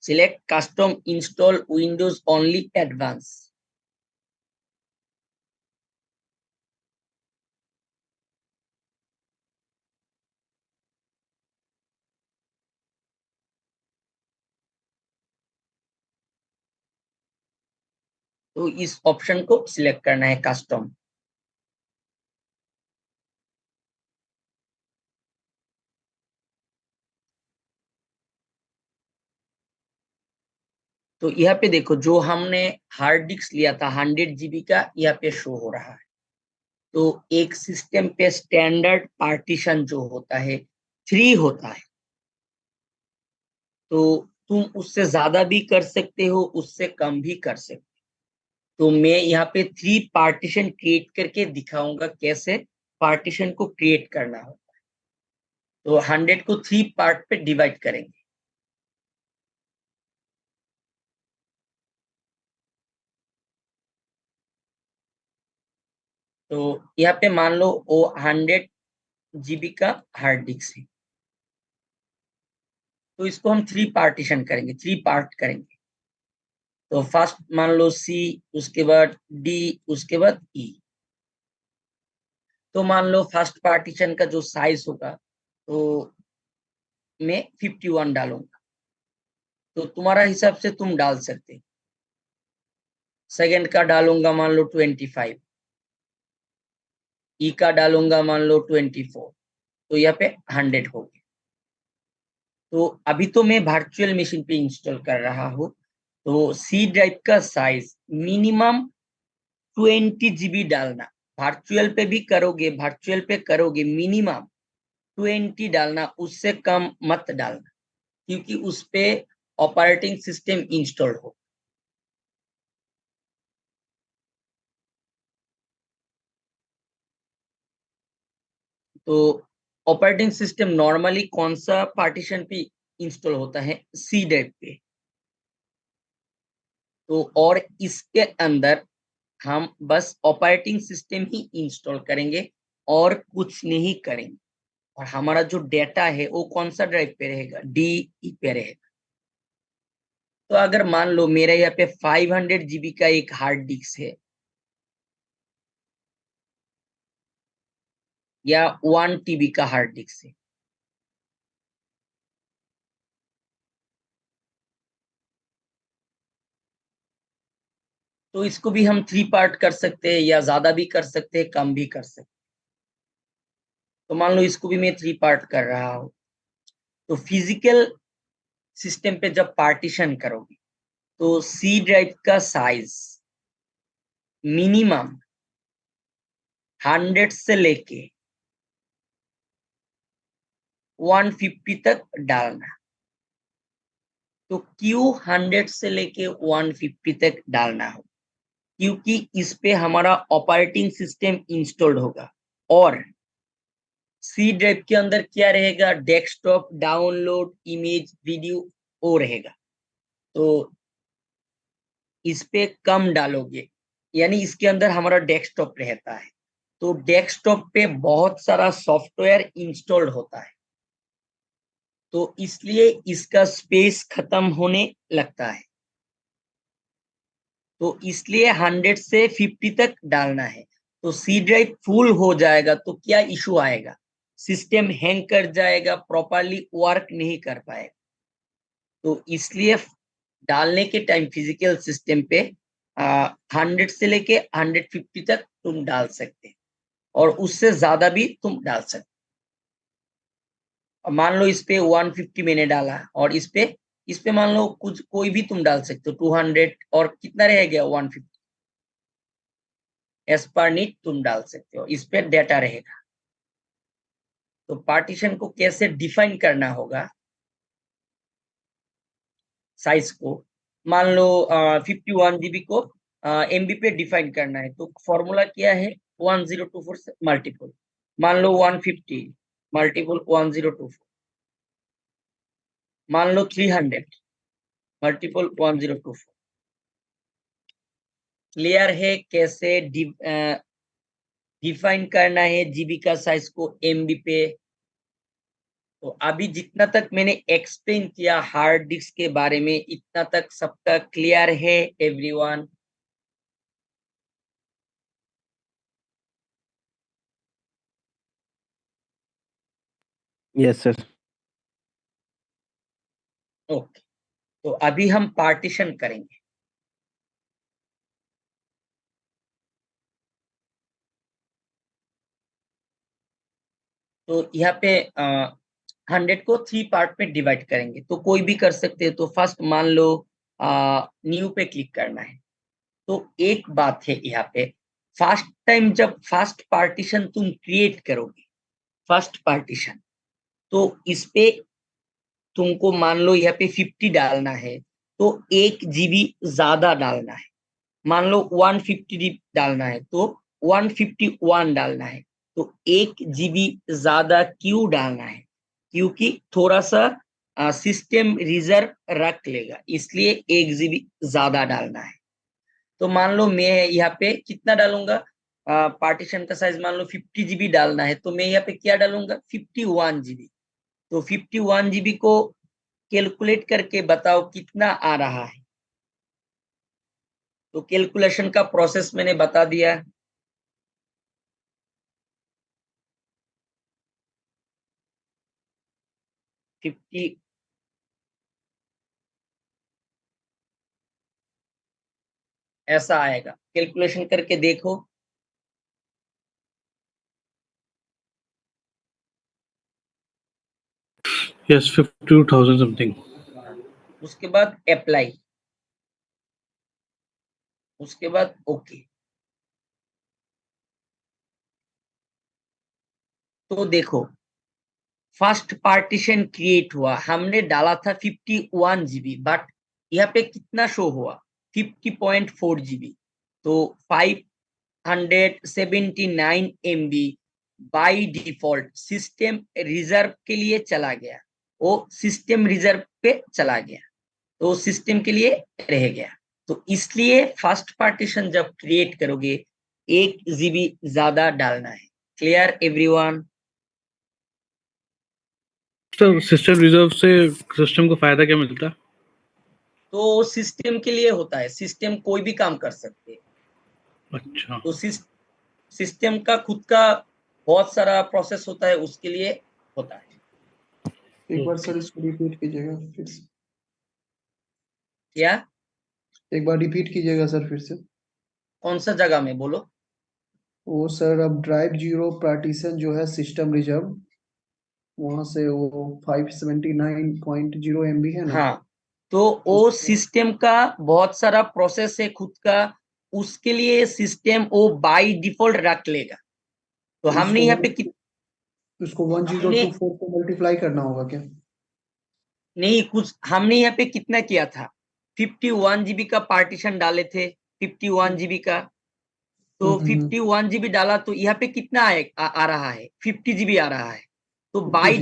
Select custom install Windows only advance. तो इस ऑप्शन को सिलेक्ट करना है कस्टम। तो यहाँ पे देखो जो हमने हार्ड डिस्क लिया था 100 GB का, यहाँ पे शो हो रहा है। तो एक सिस्टम पे स्टैंडर्ड पार्टीशन जो होता है 3 होता है। तो तुम उससे ज्यादा भी कर सकते हो, उससे कम भी कर सकते हो। तो मैं यहाँ पे 3 पार्टीशन क्रिएट करके दिखाऊंगा कैसे पार्टीशन को क्रिएट करना हो। तो 100 को 3 पार्ट पे डिवाइड करेंगे। तो यहाँ पे मान लो वो 100 GB का हार्ड डिस्क है। तो इसको हम 3 पार्टीशन करेंगे, 3 पार्ट करेंगे। तो फर्स्ट मान लो सी, उसके बाद डी, उसके बाद ई। तो मान लो फर्स्ट पार्टीशन का जो साइज होगा तो मैं 51 डालूंगा। तो तुम्हारा हिसाब से तुम डाल सकते। सेकंड का डालूंगा मान लो 25, ई का डालूंगा मान लो 24। तो यहाँ पे 100 हो गया। तो अभी तो मैं वर्चुअल मशीन पे इंस्टॉल कर रहा हूँ। तो सी ड्राइव का साइज मिनिमम 20 GB डालना। वर्चुअल पे भी करोगे, वर्चुअल पे करोगे मिनिमम 20 डालना, उससे कम मत डालना, क्योंकि उस पे ऑपरेटिंग सिस्टम इंस्टॉल हो। तो ऑपरेटिंग सिस्टम नॉर्मली कौन सा पार्टीशन पे इंस्टॉल होता है? सी ड्राइव पे। तो और इसके अंदर हम बस ऑपरेटिंग सिस्टम ही इंस्टॉल करेंगे और कुछ नहीं करेंगे। और हमारा जो डेटा है वो कौन सा ड्राइव पे रहेगा? डी पे रहेगा। तो अगर मान लो मेरे यहाँ पे 500 GB का एक हार्ड डिस्क है या 1 TB का हार्ड डिस्क है, तो इसको भी हम 3 पार्ट कर सकते हैं, या ज्यादा भी कर सकते हैं, कम भी कर सकते हैं। तो मान लो इसको भी मैं 3 पार्ट कर रहा हूँ। तो फिजिकल सिस्टम पे जब पार्टीशन करोगे तो सी ड्राइव का साइज मिनिमम 100 से लेके 150 तक डालना। तो क्यों 100 से लेके 150 तक डालना हो? क्योंकि इस पे हमारा ऑपरेटिंग सिस्टम इंस्टॉल्ड होगा। और सी ड्राइव के अंदर क्या रहेगा? डेस्कटॉप, डाउनलोड, इमेज, वीडियो वो रहेगा। तो इस पे कम डालोगे, यानी इसके अंदर हमारा डेस्कटॉप रहता है। तो डेस्कटॉप पे बहुत सारा सॉफ्टवेयर इंस्टॉल्ड होता है, तो इसलिए इसका स्पेस खत्म होने लगता है। तो इसलिए 100 से 50 तक डालना है। तो सी ड्राइव फुल हो जाएगा तो क्या इशू आएगा? सिस्टम हैंग कर जाएगा, प्रॉपरली वर्क नहीं कर पाएगा। तो इसलिए डालने के टाइम फिजिकल सिस्टम पे 100 से लेके 150 तक तुम डाल सकते हैं, और उससे ज्यादा भी तुम डाल सकते। मान लो इस पे 150 मैंने डाला, और इस पे मान लो कुछ कोई भी तुम डाल सकते हो 200, और कितना रह गया 150। एज पर नीड तुम डाल सकते हो, इस पे डेटा रहेगा। तो पार्टीशन को कैसे डिफाइन करना होगा, साइज को, मान लो 51 GB को MB पे डिफाइन करना है, तो फॉर्मूला क्या है, 1024 से मल्टीपल, मान लो 150 मल्टीपल 1024, मान लो 300 मल्टीपल 1024। क्लियर है कैसे डिफाइन करना है जीबी का साइज को एमबी पे। तो अभी जितना तक मैंने एक्सप्लेन किया हार्ड डिस्क के बारे में, इतना तक सबका क्लियर है एवरीवन? Yes sir. ओके, तो अभी हम पार्टीशन करेंगे। तो यहाँ पे 100 को 3 पार्ट में डिवाइड करेंगे, तो कोई भी कर सकते हैं। तो फर्स्ट मान लो न्यू पे क्लिक करना है। तो एक बात है यहाँ पे, फर्स्ट टाइम जब फर्स्ट पार्टीशन तुम क्रिएट करोगे, फर्स्ट पार्टीशन, तो इस पे तुमको मान लो यहाँ पे 50 डालना है, तो 1 GB ज्यादा डालना है। मान लो 150 डालना है, तो 151 डालना है। तो 1 GB ज्यादा क्यों डालना है? क्योंकि थोड़ा सा सिस्टम रिजर्व रख लेगा, इसलिए 1 GB ज्यादा डालना है। तो मान लो मैं यहाँ पे कितना डालूंगा, पार्टीशन का साइज मान लो 50 GB डालना है, तो मैं यहाँ पे क्या डालूंगा, 51 GB। तो 51 GB को कैलकुलेट करके बताओ कितना आ रहा है। तो कैलकुलेशन का प्रोसेस मैंने बता दिया। फिफ्टी ऐसा आएगा, कैलकुलेशन करके देखो। Yes 52,000 something. उसके बाद अप्लाई, उसके बाद ओके। तो देखो फर्स्ट पार्टीशन क्रिएट हुआ, हमने डाला था 51 GB, बट यहाँ पे कितना शो हुआ, 50.4 GB। तो 579 MB by default system reserve के लिए चला गया, वो सिस्टम रिजर्व पे चला गया, तो सिस्टम के लिए रह गया। तो इसलिए फर्स्ट पार्टीशन जब क्रिएट करोगे 1 GB ज्यादा डालना है। Clear everyone? Sir system reserve से सिस्टम को फायदा क्या मिलता है? तो सिस्टम के लिए होता है, सिस्टम कोई भी काम कर सकते हैं। अच्छा। तो सिस्टम का खुद का बहुत सारा प्रोसेस होता है, उसके लिए होता है। एक बार सर इसको रिपीट कीजिएगा फिर से, क्या? एक बार रिपीट कीजिएगा सर फिर से। कौन सा जगह में बोलो? वो सर अब ड्राइव जीरो पार्टीशन जो है सिस्टम रिजर्व, वहां से वो 579.0 MB है ना, हाँ, तो वो सिस्टम का बहुत सारा प्रोसेस है खुद का, उसके लिए सिस्टम वो बाय डिफॉल्ट रख लेगा। तो हमने यहाँ पे उसको हमने 1024 को मल्टीप्लाई करना होगा क्या? नहीं, कुछ हमने यहाँ पे कितना किया था, 51 GB का पार्टीशन डाले थे, 51 GB का। तो 51 GB डाला, तो यहाँ पे कितना आ रहा है, 50 GB आ रहा है। तो 50 बाय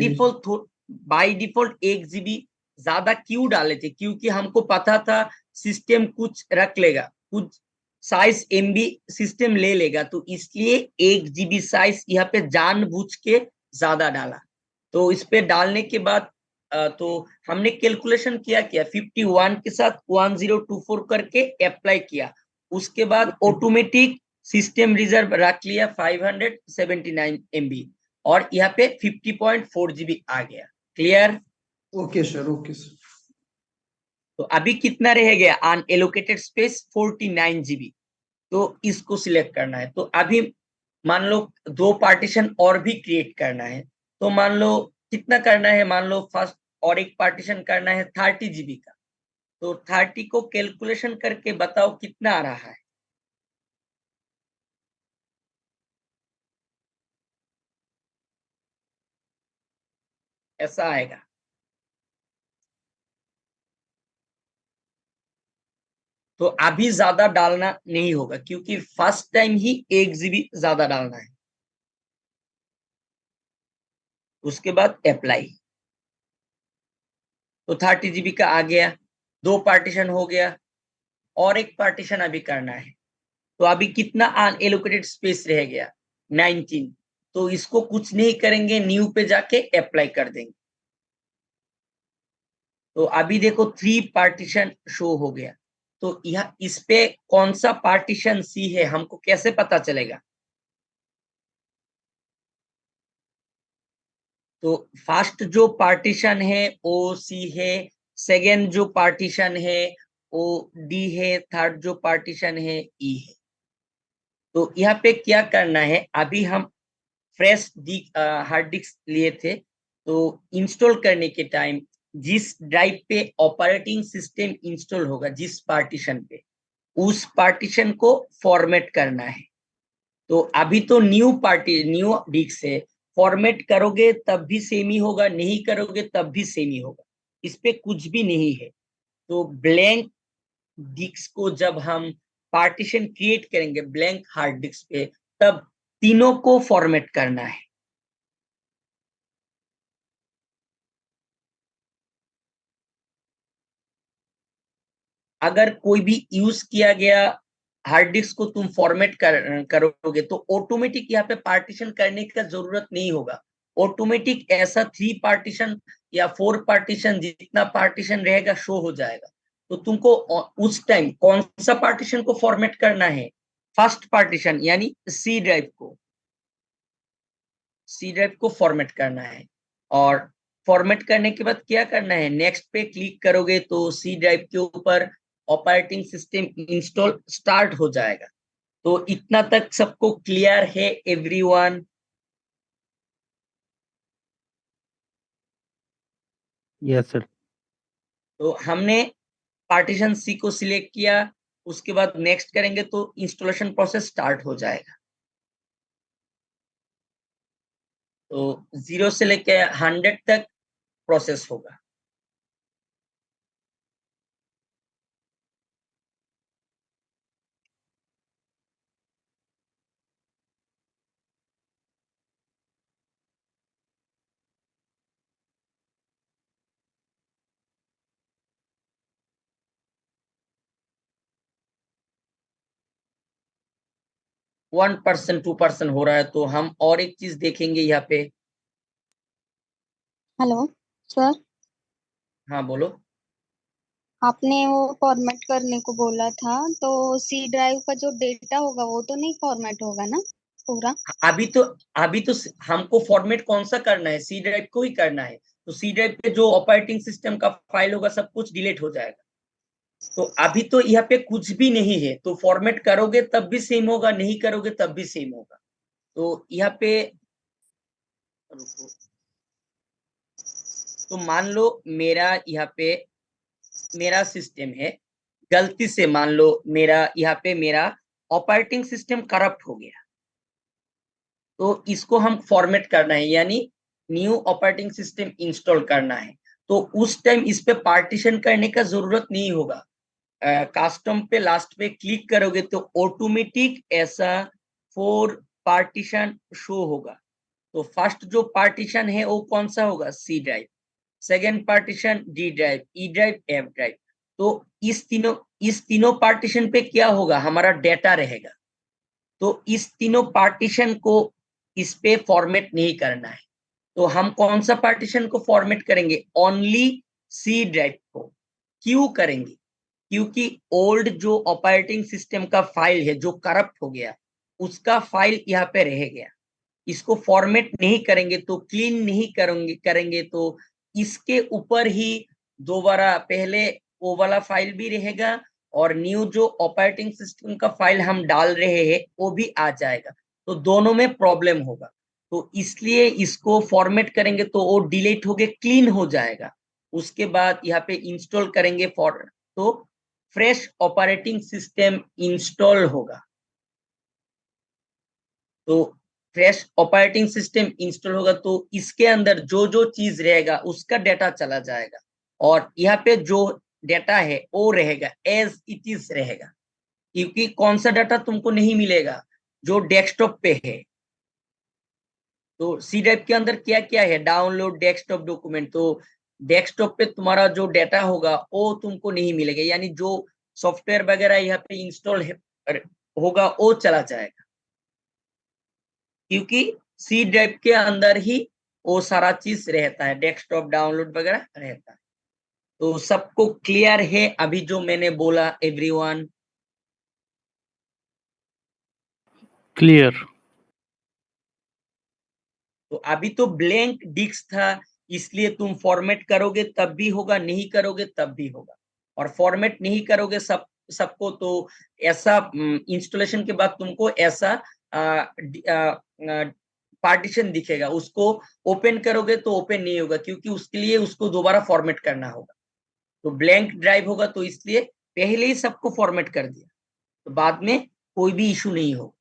GB। डिफॉल्ट 1 GB ज्यादा क्यों डाले थे, क्योंकि हमको पता था सिस्टम कुछ रख लेगा, कुछ साइज MB सिस्टम ले लेगा, तो इसलिए 1 GB साइज यहाँ पे जानबूझ के ज्यादा डाला। तो इस पे डालने के बाद तो हमने कैलकुलेशन किया 51 के साथ 1024 करके अप्लाई किया। उसके बाद ऑटोमेटिक सिस्टम रिजर्व रख लिया 579 MB, और यहाँ पे 50.4 GB आ गया। Clear? Okay sir, okay sir. तो अभी कितना रह गया, अनएलोकेटेड स्पेस 49 GB। तो इसको सिलेक्ट करना है। तो अभी मान लो 2 पार्टीशन और भी क्रिएट करना है, तो मान लो कितना करना है, मान लो फर्स्ट और एक पार्टीशन करना है 30 GB का। तो 30 को कैलकुलेशन करके बताओ कितना आ रहा है। ऐसा आएगा। तो अभी ज्यादा डालना नहीं होगा क्योंकि फर्स्ट टाइम ही 1 GB ज्यादा डालना है। उसके बाद अप्लाई, तो 30 GB का आ गया, 2 पार्टीशन हो गया, और एक पार्टीशन अभी करना है। तो अभी कितना अनएलोकेटेड स्पेस रह गया, 19। तो इसको कुछ नहीं करेंगे, न्यू पे जाके अप्लाई कर देंगे। तो अभी देखो 3 पार्टीशन शो हो गया। तो यह इस पे कौन सा पार्टीशन सी है हमको कैसे पता चलेगा? तो फर्स्ट जो पार्टीशन है ओ सी है, सेकेंड जो पार्टीशन है ओ डी है, थर्ड जो पार्टीशन है ई है। तो यहाँ पे क्या करना है, अभी हम फ्रेश हार्ड डिस्क लिए थे, तो इंस्टॉल करने के टाइम जिस ड्राइव पे ऑपरेटिंग सिस्टम इंस्टॉल होगा, जिस पार्टीशन पे, उस पार्टीशन को फॉर्मेट करना है। तो अभी तो न्यू डिस्क है, फॉर्मेट करोगे तब भी सेम ही होगा, नहीं करोगे तब भी सेम ही होगा, इस पे कुछ भी नहीं है। तो ब्लैंक डिस्क को जब हम पार्टीशन क्रिएट करेंगे ब्लैंक हार्ड डिस्क पे, तब तीनों को फॉर्मेट करना है। अगर कोई भी यूज किया गया हार्ड डिस्क को तुम फॉर्मेट करोगे तो ऑटोमेटिक यहाँ पे पार्टीशन करने का जरूरत नहीं होगा। ऑटोमेटिक ऐसा 3 पार्टीशन या 4 पार्टीशन, जितना पार्टीशन रहेगा शो हो जाएगा। तो तुमको उस टाइम कौन सा पार्टीशन को फॉर्मेट करना है? फर्स्ट पार्टीशन यानी सी ड्राइव को फॉर्मेट करना है। और फॉर्मेट करने के बाद क्या करना है, नेक्स्ट पे क्लिक करोगे तो सी ड्राइव के ऊपर ऑपरेटिंग सिस्टम इंस्टॉल स्टार्ट हो जाएगा। तो इतना तक सबको क्लियर है एवरीवन? Yes sir. तो हमने पार्टीशन सी को सिलेक्ट किया, उसके बाद नेक्स्ट करेंगे तो इंस्टॉलेशन प्रोसेस स्टार्ट हो जाएगा। तो 0 से लेके 100 तक प्रोसेस होगा। वन परसेंट 2% हो रहा है। तो हम और एक चीज देखेंगे यहाँ पे। हेलो सर, हाँ बोलो। आपने वो फॉर्मेट करने को बोला था, तो सी ड्राइव का जो डेटा होगा वो तो नहीं फॉर्मेट होगा ना पूरा? अभी तो हमको फॉर्मेट कौन सा करना है, सी ड्राइव को ही करना है। तो सी ड्राइव पे जो ऑपरेटिंग सिस्टम का फाइल होगा सब कुछ डिलीट हो जाएगा। तो अभी तो यहाँ पे कुछ भी नहीं है, तो फॉर्मेट करोगे तब भी सेम होगा, नहीं करोगे तब भी सेम होगा। तो यहाँ पे रुको, तो मान लो मेरा यहाँ पे मेरा सिस्टम है, गलती से मान लो मेरा ऑपरेटिंग सिस्टम करप्ट हो गया, तो इसको हम फॉर्मेट करना है, यानी न्यू ऑपरेटिंग सिस्टम इंस्टॉल करना है। तो उस टाइम इस पे पार्टीशन करने का जरूरत नहीं होगा। कस्टम पे लास्ट पे क्लिक करोगे तो ऑटोमेटिक ऐसा 4 पार्टीशन शो होगा। तो फर्स्ट जो पार्टीशन है वो कौन सा होगा, C drive. Second partition D drive, E drive, F drive. तो इस तीनों पार्टीशन पे क्या होगा, हमारा डेटा रहेगा। तो इस तीनों पार्टीशन को इस पे फॉर्मेट नहीं करना है। तो हम कौन सा पार्टीशन को फॉर्मेट करेंगे, ओनली सी ड्राइव को। क्यों करेंगे, क्योंकि ओल्ड जो ऑपरेटिंग सिस्टम का फाइल है जो करप्ट हो गया, उसका फाइल यहाँ पे रह गया। इसको फॉर्मेट नहीं करेंगे तो क्लीन नहीं करेंगे तो इसके ऊपर ही दोबारा पहले वो वाला फाइल भी रहेगा, और न्यू जो ऑपरेटिंग सिस्टम का फाइल हम डाल रहे हैं वो भी आ जाएगा। तो दोनों में प्रॉब्लम होगा। तो इसलिए इसको फॉर्मेट करेंगे तो वो डिलीट होके क्लीन हो जाएगा। उसके बाद यहाँ पे इंस्टॉल करेंगे तो फ्रेश ऑपरेटिंग सिस्टम इंस्टॉल होगा। तो फ्रेश ऑपरेटिंग सिस्टम इंस्टॉल होगा तो इसके अंदर जो जो चीज रहेगा उसका डेटा चला जाएगा, और यहाँ पे जो डेटा है वो रहेगा एज इट इज रहेगा, क्योंकि कौन सा डाटा तुमको नहीं मिलेगा जो डेस्कटॉप पे है। तो सी ड्राइव के अंदर क्या क्या है, डाउनलोड डेस्कटॉप डॉक्यूमेंट, तो डेस्कटॉप पे तुम्हारा जो डेटा होगा वो तुमको नहीं मिलेगा, यानी जो सॉफ्टवेयर वगैरह यहाँ पे इंस्टॉल होगा वो चला जाएगा, क्योंकि सी ड्राइव के अंदर ही वो सारा चीज रहता है, डेस्कटॉप डाउनलोड वगैरह रहता है। तो सबको क्लियर है अभी जो मैंने बोला एवरीवन? क्लियर। तो अभी तो ब्लैंक डिस्क था, इसलिए तुम फॉर्मेट करोगे तब भी होगा, नहीं करोगे तब भी होगा, और फॉर्मेट नहीं करोगे सबको तो ऐसा इंस्टॉलेशन के बाद तुमको ऐसा पार्टीशन दिखेगा, उसको ओपन करोगे तो ओपन नहीं होगा, क्योंकि उसके लिए उसको दोबारा फॉर्मेट करना होगा। तो ब्लैंक ड्राइव होगा तो इसलिए पहले ही सबको फॉर्मेट कर दिया, तो बाद में कोई भी इशू नहीं हो।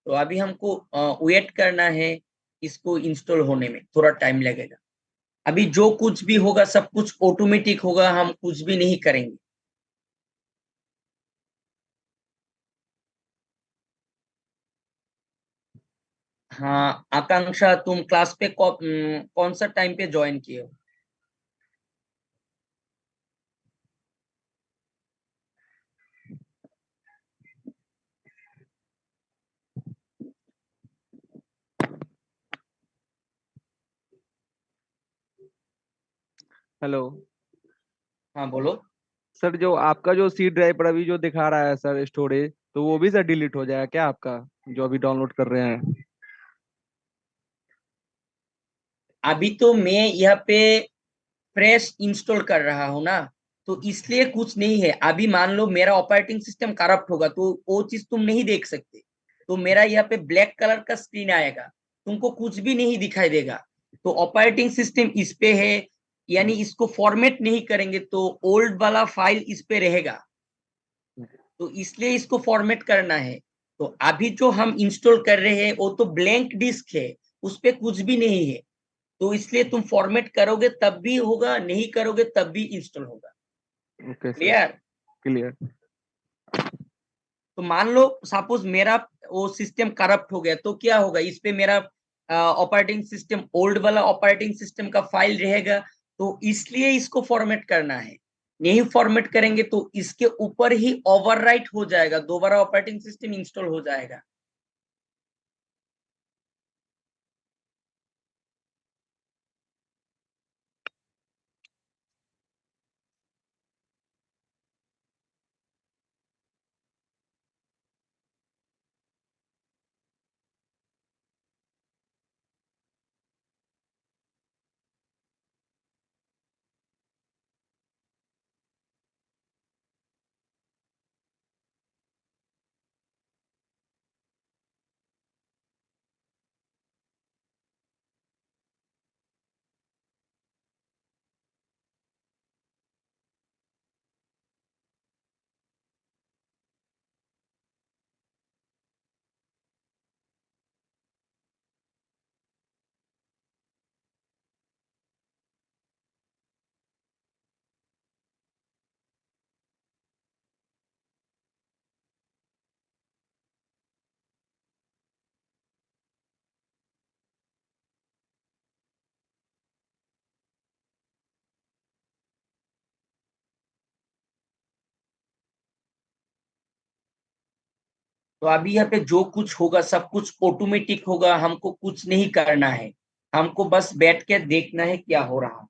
तो अभी हमको वेट करना है, इसको इंस्टॉल होने में थोड़ा टाइम लगेगा। अभी जो कुछ भी होगा सब कुछ ऑटोमेटिक होगा, हम कुछ भी नहीं करेंगे। हाँ आकांक्षा, तुम क्लास पे कौन सा टाइम पे ज्वाइन किए हो? हेलो हाँ बोलो। सर, जो आपका जो सी ड्राइव पर अभी जो दिखा रहा है सर स्टोरेज, तो वो भी सर डिलीट हो जाएगा क्या आपका, जो अभी डाउनलोड कर रहे हैं? अभी तो मैं यहाँ पे फ्रेश इंस्टॉल कर रहा हूँ ना, तो इसलिए कुछ नहीं है। अभी मान लो मेरा ऑपरेटिंग सिस्टम करप्ट होगा तो वो चीज तुम नहीं देख सकते, तो मेरा यहाँ पे ब्लैक कलर का स्क्रीन आएगा, तुमको कुछ भी नहीं दिखाई देगा। तो ऑपरेटिंग सिस्टम इस पे है, यानी इसको फॉर्मेट नहीं करेंगे तो ओल्ड वाला फाइल इस पे रहेगा, तो इसलिए इसको फॉर्मेट करना है। तो अभी जो हम इंस्टॉल कर रहे हैं वो तो ब्लैंक डिस्क है, उस पे कुछ भी नहीं है, तो इसलिए तुम फॉर्मेट करोगे तब भी होगा, नहीं करोगे तब भी इंस्टॉल होगा। Okay sir. क्लियर? क्लियर। तो मान लो सपोज मेरा वो सिस्टम करप्ट हो गया तो क्या होगा, इस पे मेरा ऑपरेटिंग सिस्टम ओल्ड वाला ऑपरेटिंग सिस्टम का फाइल रहेगा, तो इसलिए इसको फॉर्मेट करना है। नहीं फॉर्मेट करेंगे तो इसके ऊपर ही ओवरराइट हो जाएगा, दोबारा ऑपरेटिंग सिस्टम इंस्टॉल हो जाएगा। तो अभी यहाँ पे जो कुछ होगा सब कुछ ऑटोमेटिक होगा, हमको कुछ नहीं करना है, हमको बस बैठ के देखना है क्या हो रहा है।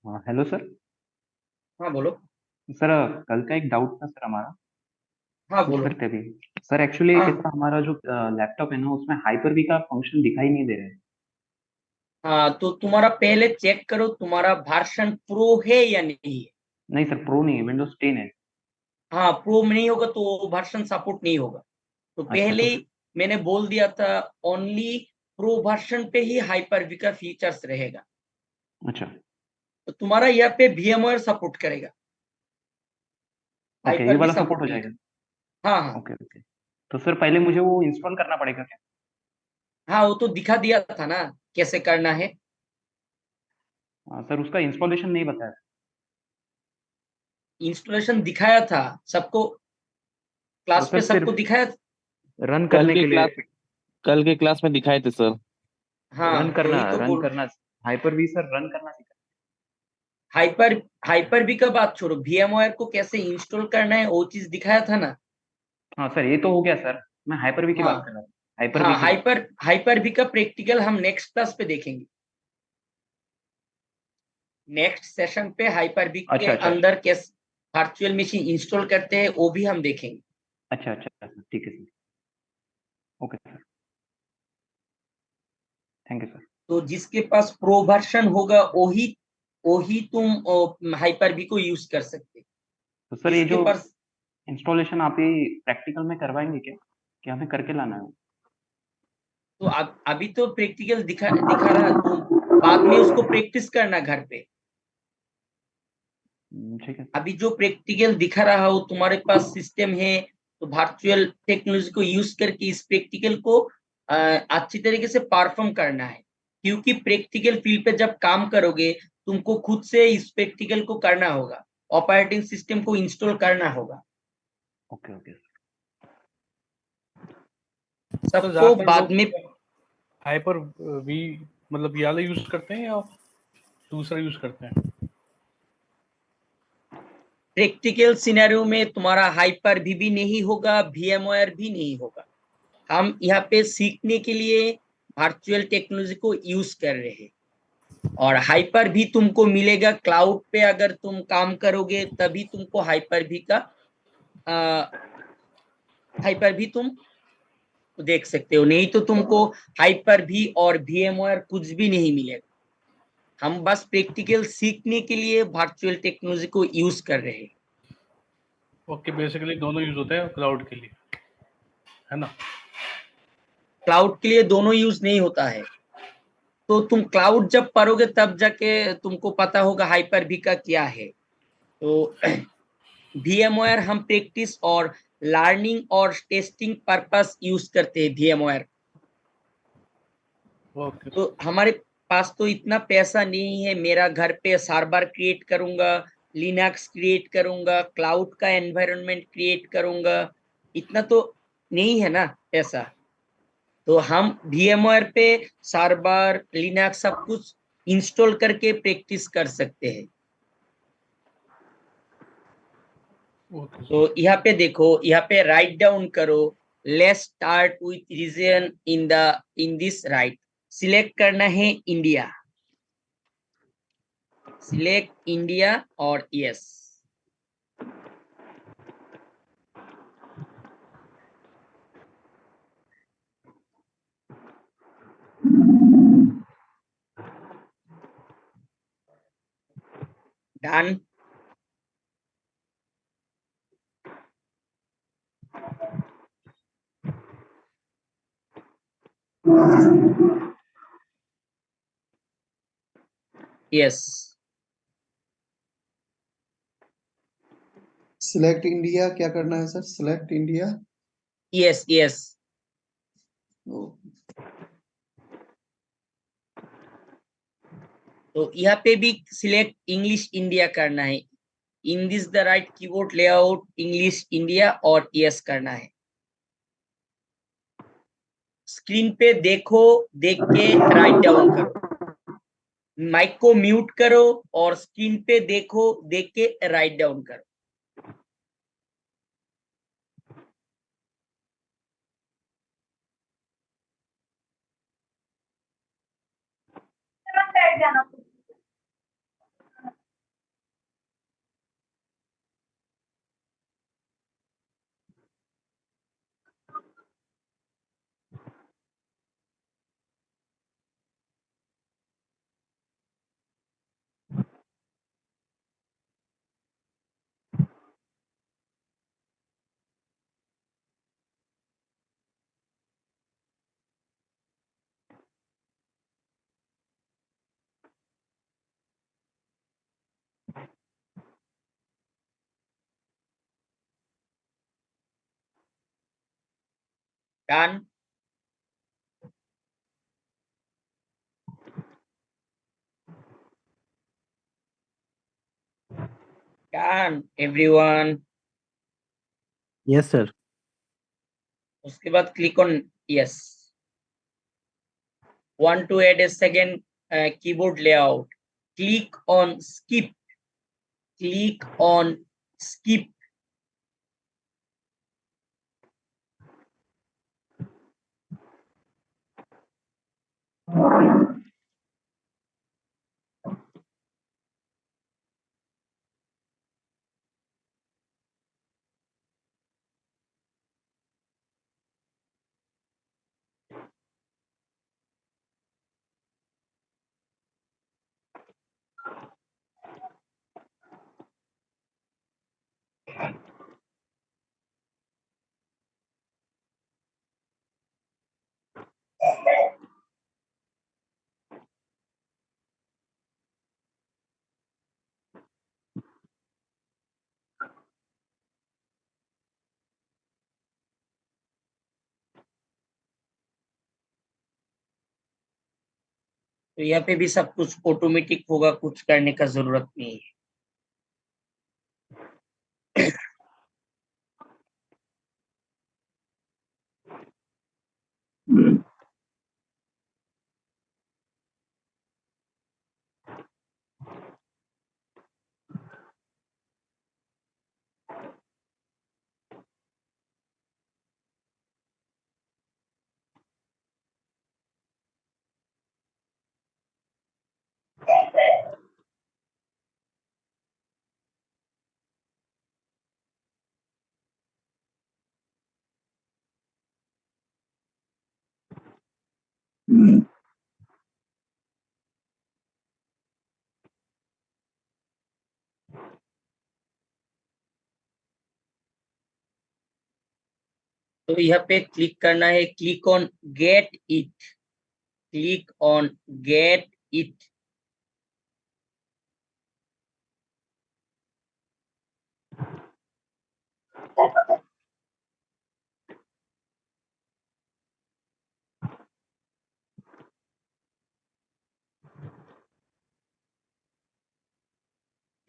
Hello sir. हाँ बोलो। सर कल का एक डाउट था सर हमारा, हाँ पूछ बोलो। सकते हैं अभी? सर एक्चुअली हाँ कैसा हमारा जो लैपटॉप है ना, उसमें हाइपर वी का फंक्शन दिखाई नहीं दे रहा है। हाँ, तो तुम्हारा पहले चेक करो तुम्हारा वर्जन प्रो है या नहीं है। नहीं सर, प्रो नहीं है, विंडोज 10 है। हाँ, प्रो में नहीं होगा तो वर्जन सपोर्ट नहीं होगा। तो अच्छा पहले तो ही मैंने बोल दिया था, ओनली प्रो वर्जन पे ही हाइपर वी का फीचर्स रहेगा। अच्छा तो तुम्हारा यहाँ पे VMware सपोर्ट करेगा, ओके, ये हाइपर वी वाला सपोर्ट सपोर्ट हो नहीं जाएगा। करेगा। हाँ हाँ। Okay okay. तो सर पहले मुझे वो इंस्टॉल करना पड़ेगा क्या? हाँ, वो तो दिखा दिया था ना कैसे करना है। सर उसका इंस्टॉलेशन नहीं बताया। इंस्टॉलेशन दिखाया था सबको, तो क्लास पे सर सबको सिर्फ दिखाया था। रन कल करने के के लिए, क्लास कल के क्लास में दिखाए थे सर। रन हाँ, तो करना ही तो रन बोल। करना हाइपर वी सर रन करना सिखा। हाइपर हाइपर वी का बात छोड़ो, VMware को कैसे इंस्टॉल करना है वो चीज दिखाया था ना। हाँ सर, ये तो हो गया सर, मैं हाइपर वी की हाँ बात कर रहा हूँ। हाइपर वी हाँ, की बात। हाइपर हाइपर वी का प्रैक्टिकल हम नेक्स्ट क्लास पे देखेंगे। नेक्स्ट सेशन पे हाइपर वी के अच्छा अच्छा अच्छा अंदर कैसे वर्चुअल मशीन इंस्टॉल करते हैं वो भी हम देखेंगे। अच्छा अच्छा सर, ठीक है sir. Okay sir, thank you sir. तो जिसके पास प्रो वर्जन होगा वही वही तुम हाइपर वी को यूज कर सकते। तो सर ये जिसके जो पास इंस्टॉलेशन आप ही प्रैक्टिकल में करवाएंगे क्या, कि हमें करके लाना है? तो अभी तो प्रैक्टिकल दिखा रहा, तो बाद में उसको प्रैक्टिस करना घर पे। ठीक है। अभी जो प्रैक्टिकल दिखा रहा हो तुम्हारे पास सिस्टम है, तो वर्चुअल टेक्नोलॉजी को यूज करके इस प्रैक्टिकल को अच्छी तरीके से परफॉर्म करना है। क्योंकि प्रैक्टिकल फील्ड पे जब काम करोगे तुमको खुद से इस प्रैक्टिकल को करना होगा, ऑपरेटिंग सिस्टम को इंस्टॉल करना होगा। Okay okay sir. तो सबको ज्यादातर बाद लोग में हाइपर वी मतलब ये वाला यूज करते हैं या दूसरा यूज करते हैं? प्रैक्टिकल सिनेरियो में तुम्हारा हाइपर भी नहीं होगा, VMware भी नहीं होगा। हम यहाँ पे सीखने के लिए वर्चुअल टेक्नोलॉजी को यूज कर रहे हैं। और हाइपर भी तुमको मिलेगा क्लाउड पे, अगर तुम काम करोगे तभी तुमको हाइपर भी तुम देख सकते हो, नहीं तो तुमको हाइपर भी और VMware कुछ भी नहीं मिलेगा। हम बस प्रैक्टिकल सीखने के लिए वर्चुअल टेक्नोलॉजी को यूज कर रहे हैं। ओके, बेसिकली दोनों यूज होते हैं क्लाउड के लिए, है ना? क्लाउड के लिए दोनों यूज नहीं होता है। तो तुम क्लाउड जब पढ़ोगे तब जाके तुमको पता होगा हाइपर भी का क्या है। तो VMware हम प्रैक्टिस और लर्निंग और टेस्टिंग पर्पस यूज करते हैं VMware। ओके। तो हमारे पास तो इतना पैसा नहीं है, मेरा घर पे सर्वर क्रिएट करूंगा, लिनक्स क्रिएट करूंगा, क्लाउड का एनवायरनमेंट क्रिएट करूंगा, इतना तो नहीं है ना पैसा। तो हम VMware पे सर्वर लिनक्स सब कुछ इंस्टॉल करके प्रैक्टिस कर सकते हैं। ओके तो यहाँ पे देखो, यहाँ पे राइट डाउन करो, let's start with region in this right. Select करना है इंडिया, सिलेक्ट इंडिया और yes. Done. Yes select India क्या करना है sir? Select India. Yes yes. तो यहाँ पे भी सिलेक्ट इंग्लिश इंडिया करना है। In this the right keyboard layout English India और यस करना है। स्क्रीन पे देखो, देख के राइट डाउन करो, माइक को म्यूट करो और स्क्रीन पे देखो, देख के राइट डाउन करो। Done. Done, everyone. Yes sir. उसके बाद click on yes. Want to add a second keyboard layout? Click on skip. Click on skip. तो यहाँ पे भी सब कुछ ऑटोमेटिक होगा, कुछ करने का जरूरत नहीं है। तो यहाँ पे क्लिक करना है, click on get it, click on get it.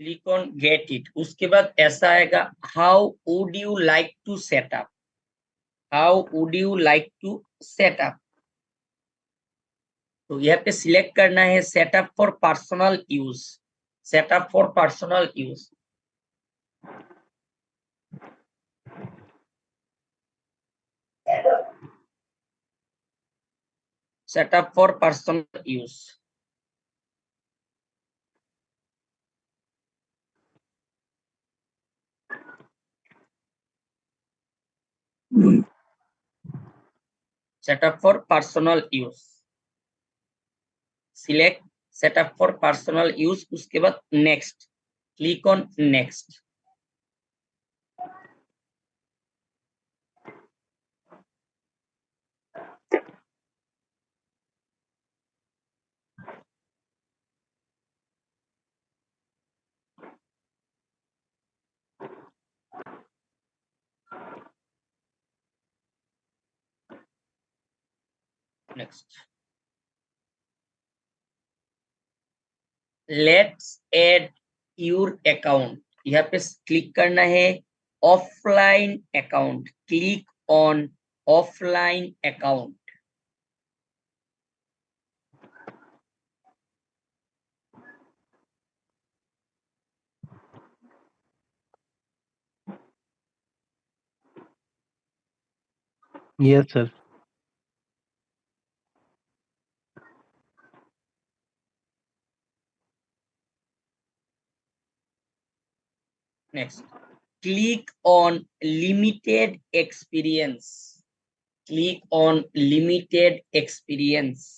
Click on get it. उसके बाद ऐसा आएगा, how would you like to set up, how would you like to set up. तो यहाँ पे सिलेक्ट करना है setup for personal use, setup for personal use. Setup for personal use. Setup for personal use, select setup for personal use. उसके बाद next, click on next. Next, let's add your account. यहाँ पे click करना है offline account, click on offline account. Yes sir. Next, click on limited experience, click on limited experience.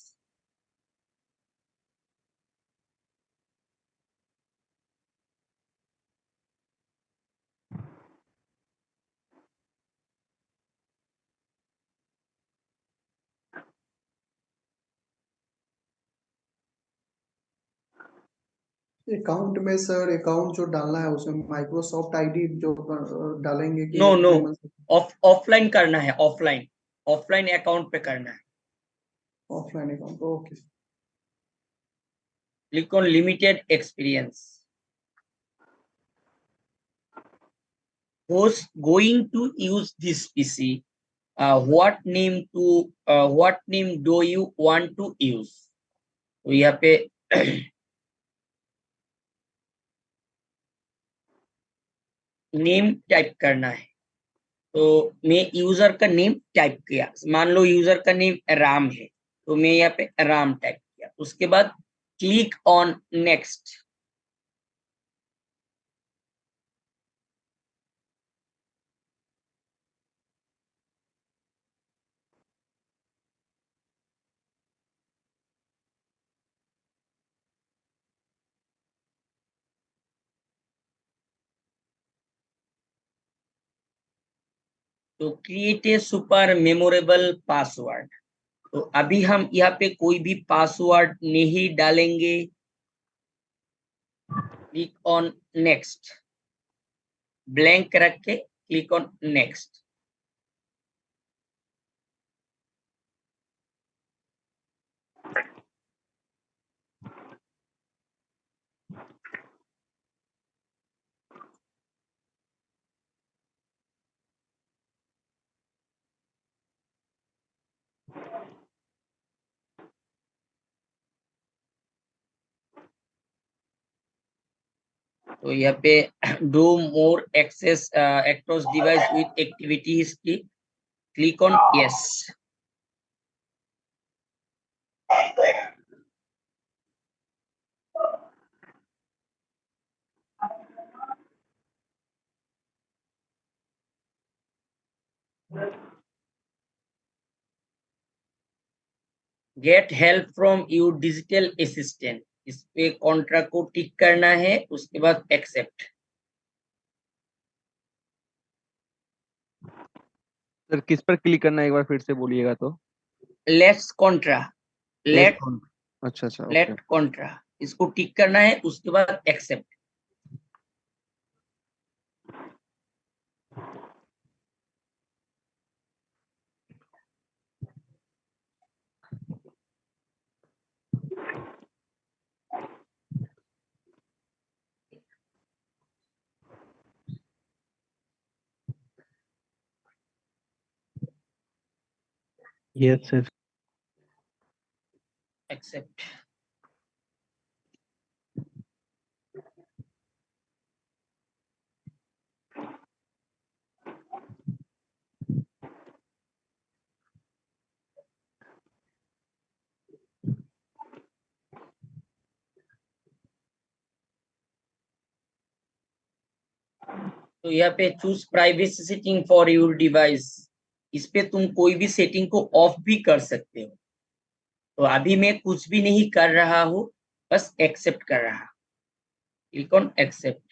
Account में sir, account जो डालना है उसमें माइक्रोसॉफ्ट आईडी जो डालेंगे कि नो नो, अपने मन से? ऑफलाइन करना है, ऑफलाइन। ऑफलाइन अकाउंट पे करना है। Offline account, okay. Click on limited experience. Who's going to use this PC? What name do you want to use? तो यहाँ पे नेम टाइप करना है। तो मैं यूजर का नेम टाइप किया, मान लो यूजर का नेम राम है, तो मैं यहाँ पे राम टाइप किया। उसके बाद क्लिक ऑन नेक्स्ट। तो create a super memorable password. तो अभी हम यहाँ पे कोई भी पासवर्ड नहीं डालेंगे। क्लिक ऑन नेक्स्ट, ब्लैंक रख के क्लिक ऑन नेक्स्ट। तो यहाँ पे do more access across device with activity history, click on yes. Get help from your digital assistant, इस पे कॉन्ट्रैक्ट को टिक करना है, उसके बाद एक्सेप्ट। सर किस पर क्लिक करना है एक बार फिर से बोलिएगा तो। लेट्स कॉन्ट्रा, लेट अच्छा अच्छा, ओके। लेट कॉन्ट्रा, इसको टिक करना है, उसके बाद एक्सेप्ट। Yes sir. एक्सेप्ट। तो यहाँ पे choose privacy setting for your device, इस पे तुम कोई भी सेटिंग को ऑफ भी कर सकते हो। तो अभी मैं कुछ भी नहीं कर रहा हूँ, बस एक्सेप्ट कर रहा। Click on accept.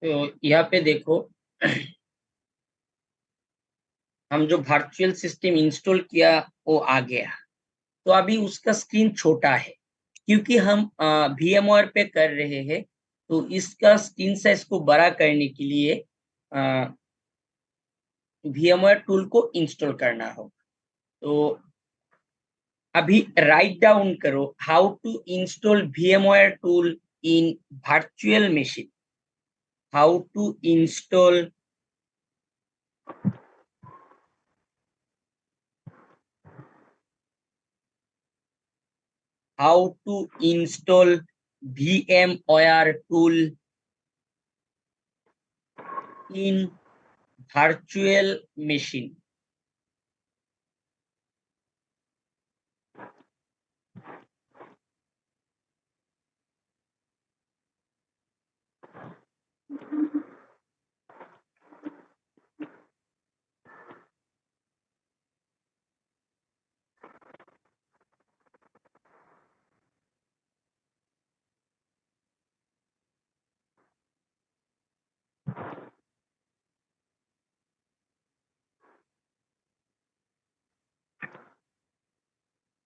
तो यहाँ पे देखो हम जो वर्चुअल सिस्टम इंस्टॉल किया वो आ गया। तो अभी उसका स्क्रीन छोटा है क्योंकि हम VMware पे कर रहे हैं। तो इसका स्क्रीन साइज को बड़ा करने के लिए VMware टूल को इंस्टॉल करना होगा। तो अभी राइट डाउन करो how to install VMware tool in virtual machine. How to install VMware tool in virtual machine.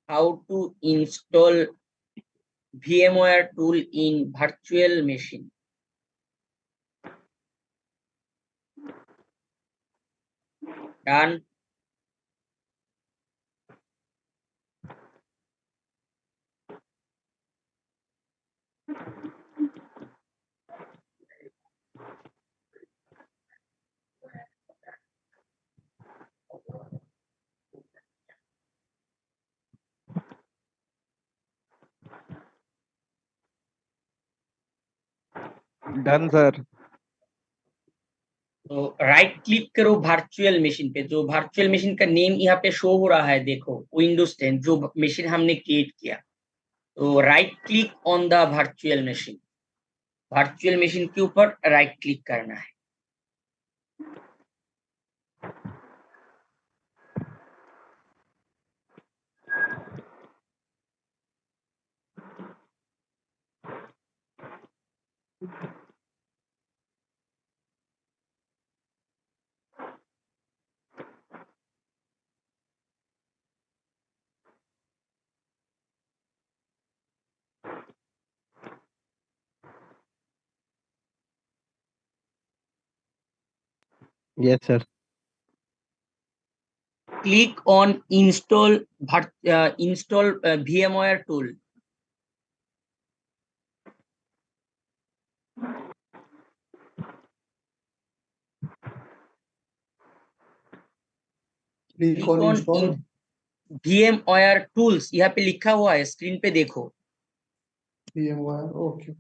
How to install VMware tool in virtual machine. Done. Done sir. तो right click करो virtual machine पे। जो virtual machine का name यहाँ पे show हो रहा है देखो, विंडोज 10 जो मशीन हमने क्रिएट किया। तो right click on the virtual machine. Virtual machine के ऊपर राइट क्लिक करना है। Yes sir. Click on install VMware tool. Click on install VMware tools यहाँ पे लिखा हुआ है, स्क्रीन पे देखो। VMware. Okay.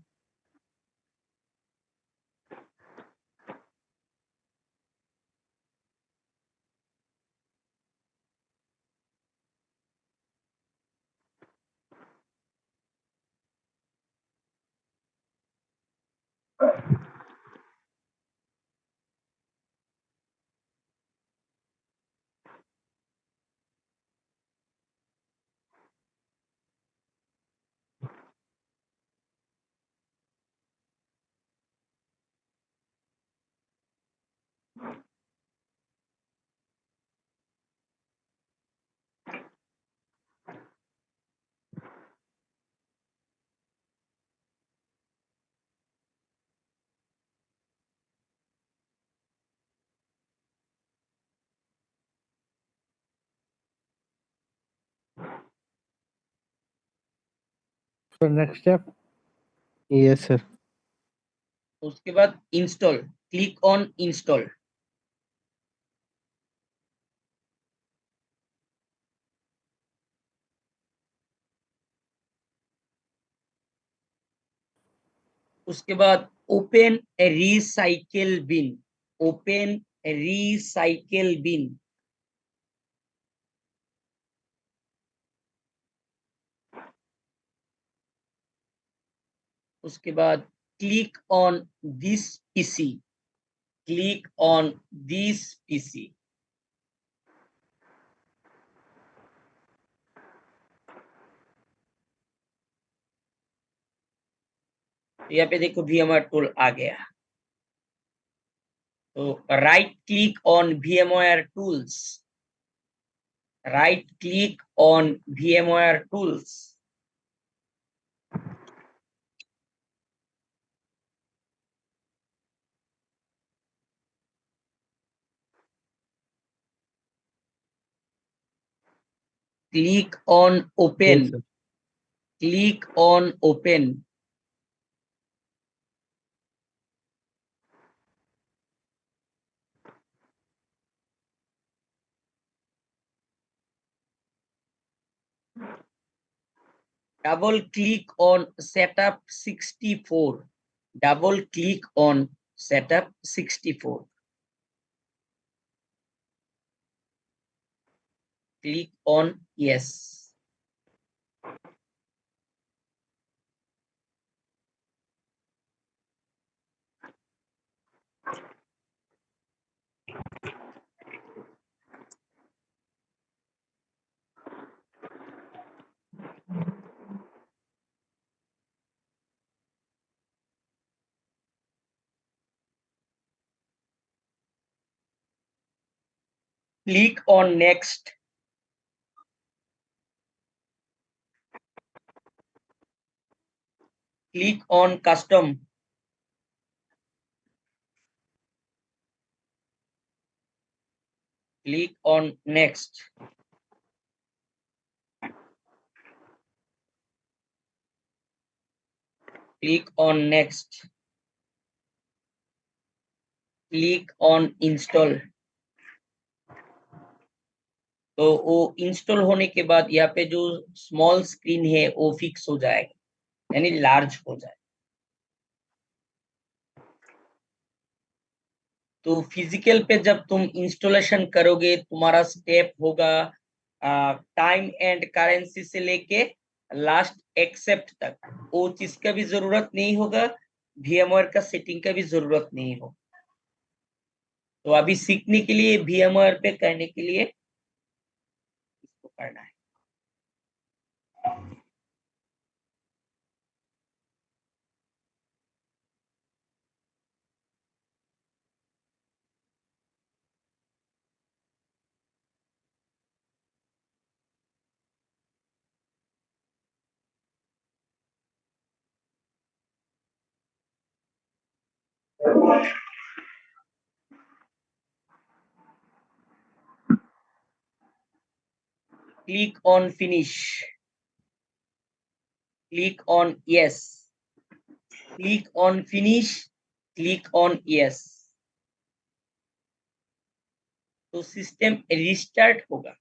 So next step. Yes sir. उसके बाद इंस्टॉल, क्लिक ऑन इंस्टॉल। उसके बाद open recycle bin. Open recycle bin. उसके बाद click on this PC. Click on this PC. यहाँ पे देखो VMware टूल आ गया। तो right click on VMware tools. Right click on VMware tools. Click on yes open. sir. Click on open. Double click on setup 64. Double click on setup 64. Click on yes. Click on next. Click on custom. Click on next. Click on next. Click on install. तो वो install होने के बाद यहाँ पे जो small screen है वो फिक्स हो जाएगा, यानी लार्ज हो जाएगा। तो फिजिकल पे जब तुम इंस्टॉलेशन करोगे, तुम्हारा स्टेप होगा टाइम एंड करेंसी से लेके लास्ट एक्सेप्ट तक, वो चीज का भी जरूरत नहीं होगा, VMware का सेटिंग का भी जरूरत नहीं होगा। तो अभी सीखने के लिए VMware पे करने के लिए इसको करना है। Click on finish. Click on yes. Click on finish. Click on yes. तो सिस्टम रिस्टार्ट होगा।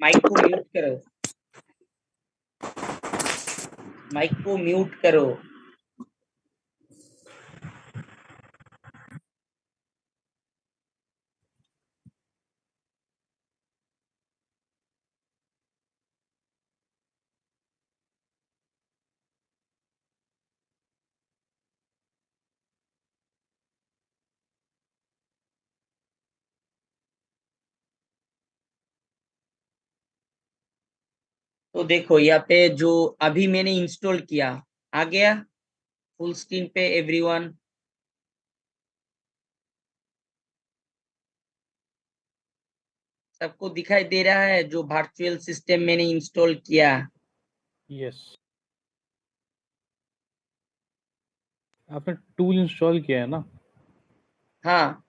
माइक को म्यूट करो। माइक को म्यूट करो। तो देखो यहाँ पे जो अभी मैंने इंस्टॉल किया आ गया फुल स्क्रीन पे एवरीवन। सबको दिखाई दे रहा है जो वर्चुअल सिस्टम मैंने इंस्टॉल किया? यस, आपने टूल इंस्टॉल किया है ना? हाँ,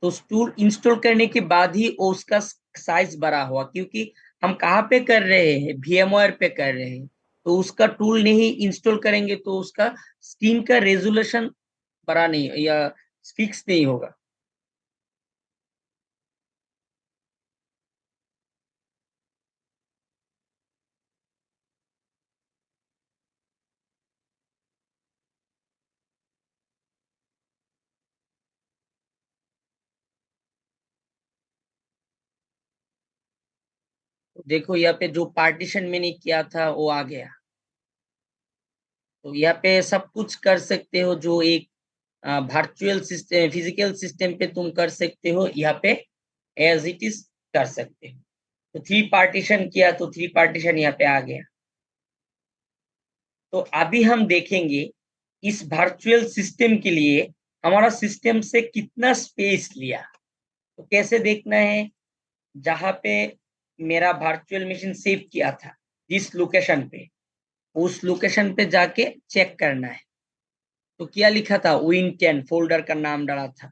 तो टूल इंस्टॉल करने के बाद ही उसका साइज बड़ा हुआ, क्योंकि हम कहाँ पे कर रहे हैं? VMware पे कर रहे हैं। तो उसका टूल नहीं इंस्टॉल करेंगे तो उसका स्क्रीन का रेजोल्यूशन बड़ा नहीं या फिक्स नहीं होगा। देखो यहाँ पे जो पार्टीशन मैंने किया था वो आ गया। तो यहाँ पे सब कुछ कर सकते हो जो एक वर्चुअल सिस्टम फिजिकल सिस्टम पे तुम कर सकते हो, यहाँ पे एज इट इज कर सकते हो। तो 3 पार्टीशन किया तो 3 पार्टीशन यहाँ पे आ गया। तो अभी हम देखेंगे इस वर्चुअल सिस्टम के लिए हमारा सिस्टम से कितना स्पेस लिया। तो कैसे देखना है, जहां पे मेरा वर्चुअल मशीन सेव किया था जिस लोकेशन पे, उस लोकेशन पे जाके चेक करना है। तो क्या लिखा था, Win10 फोल्डर का नाम डाला था।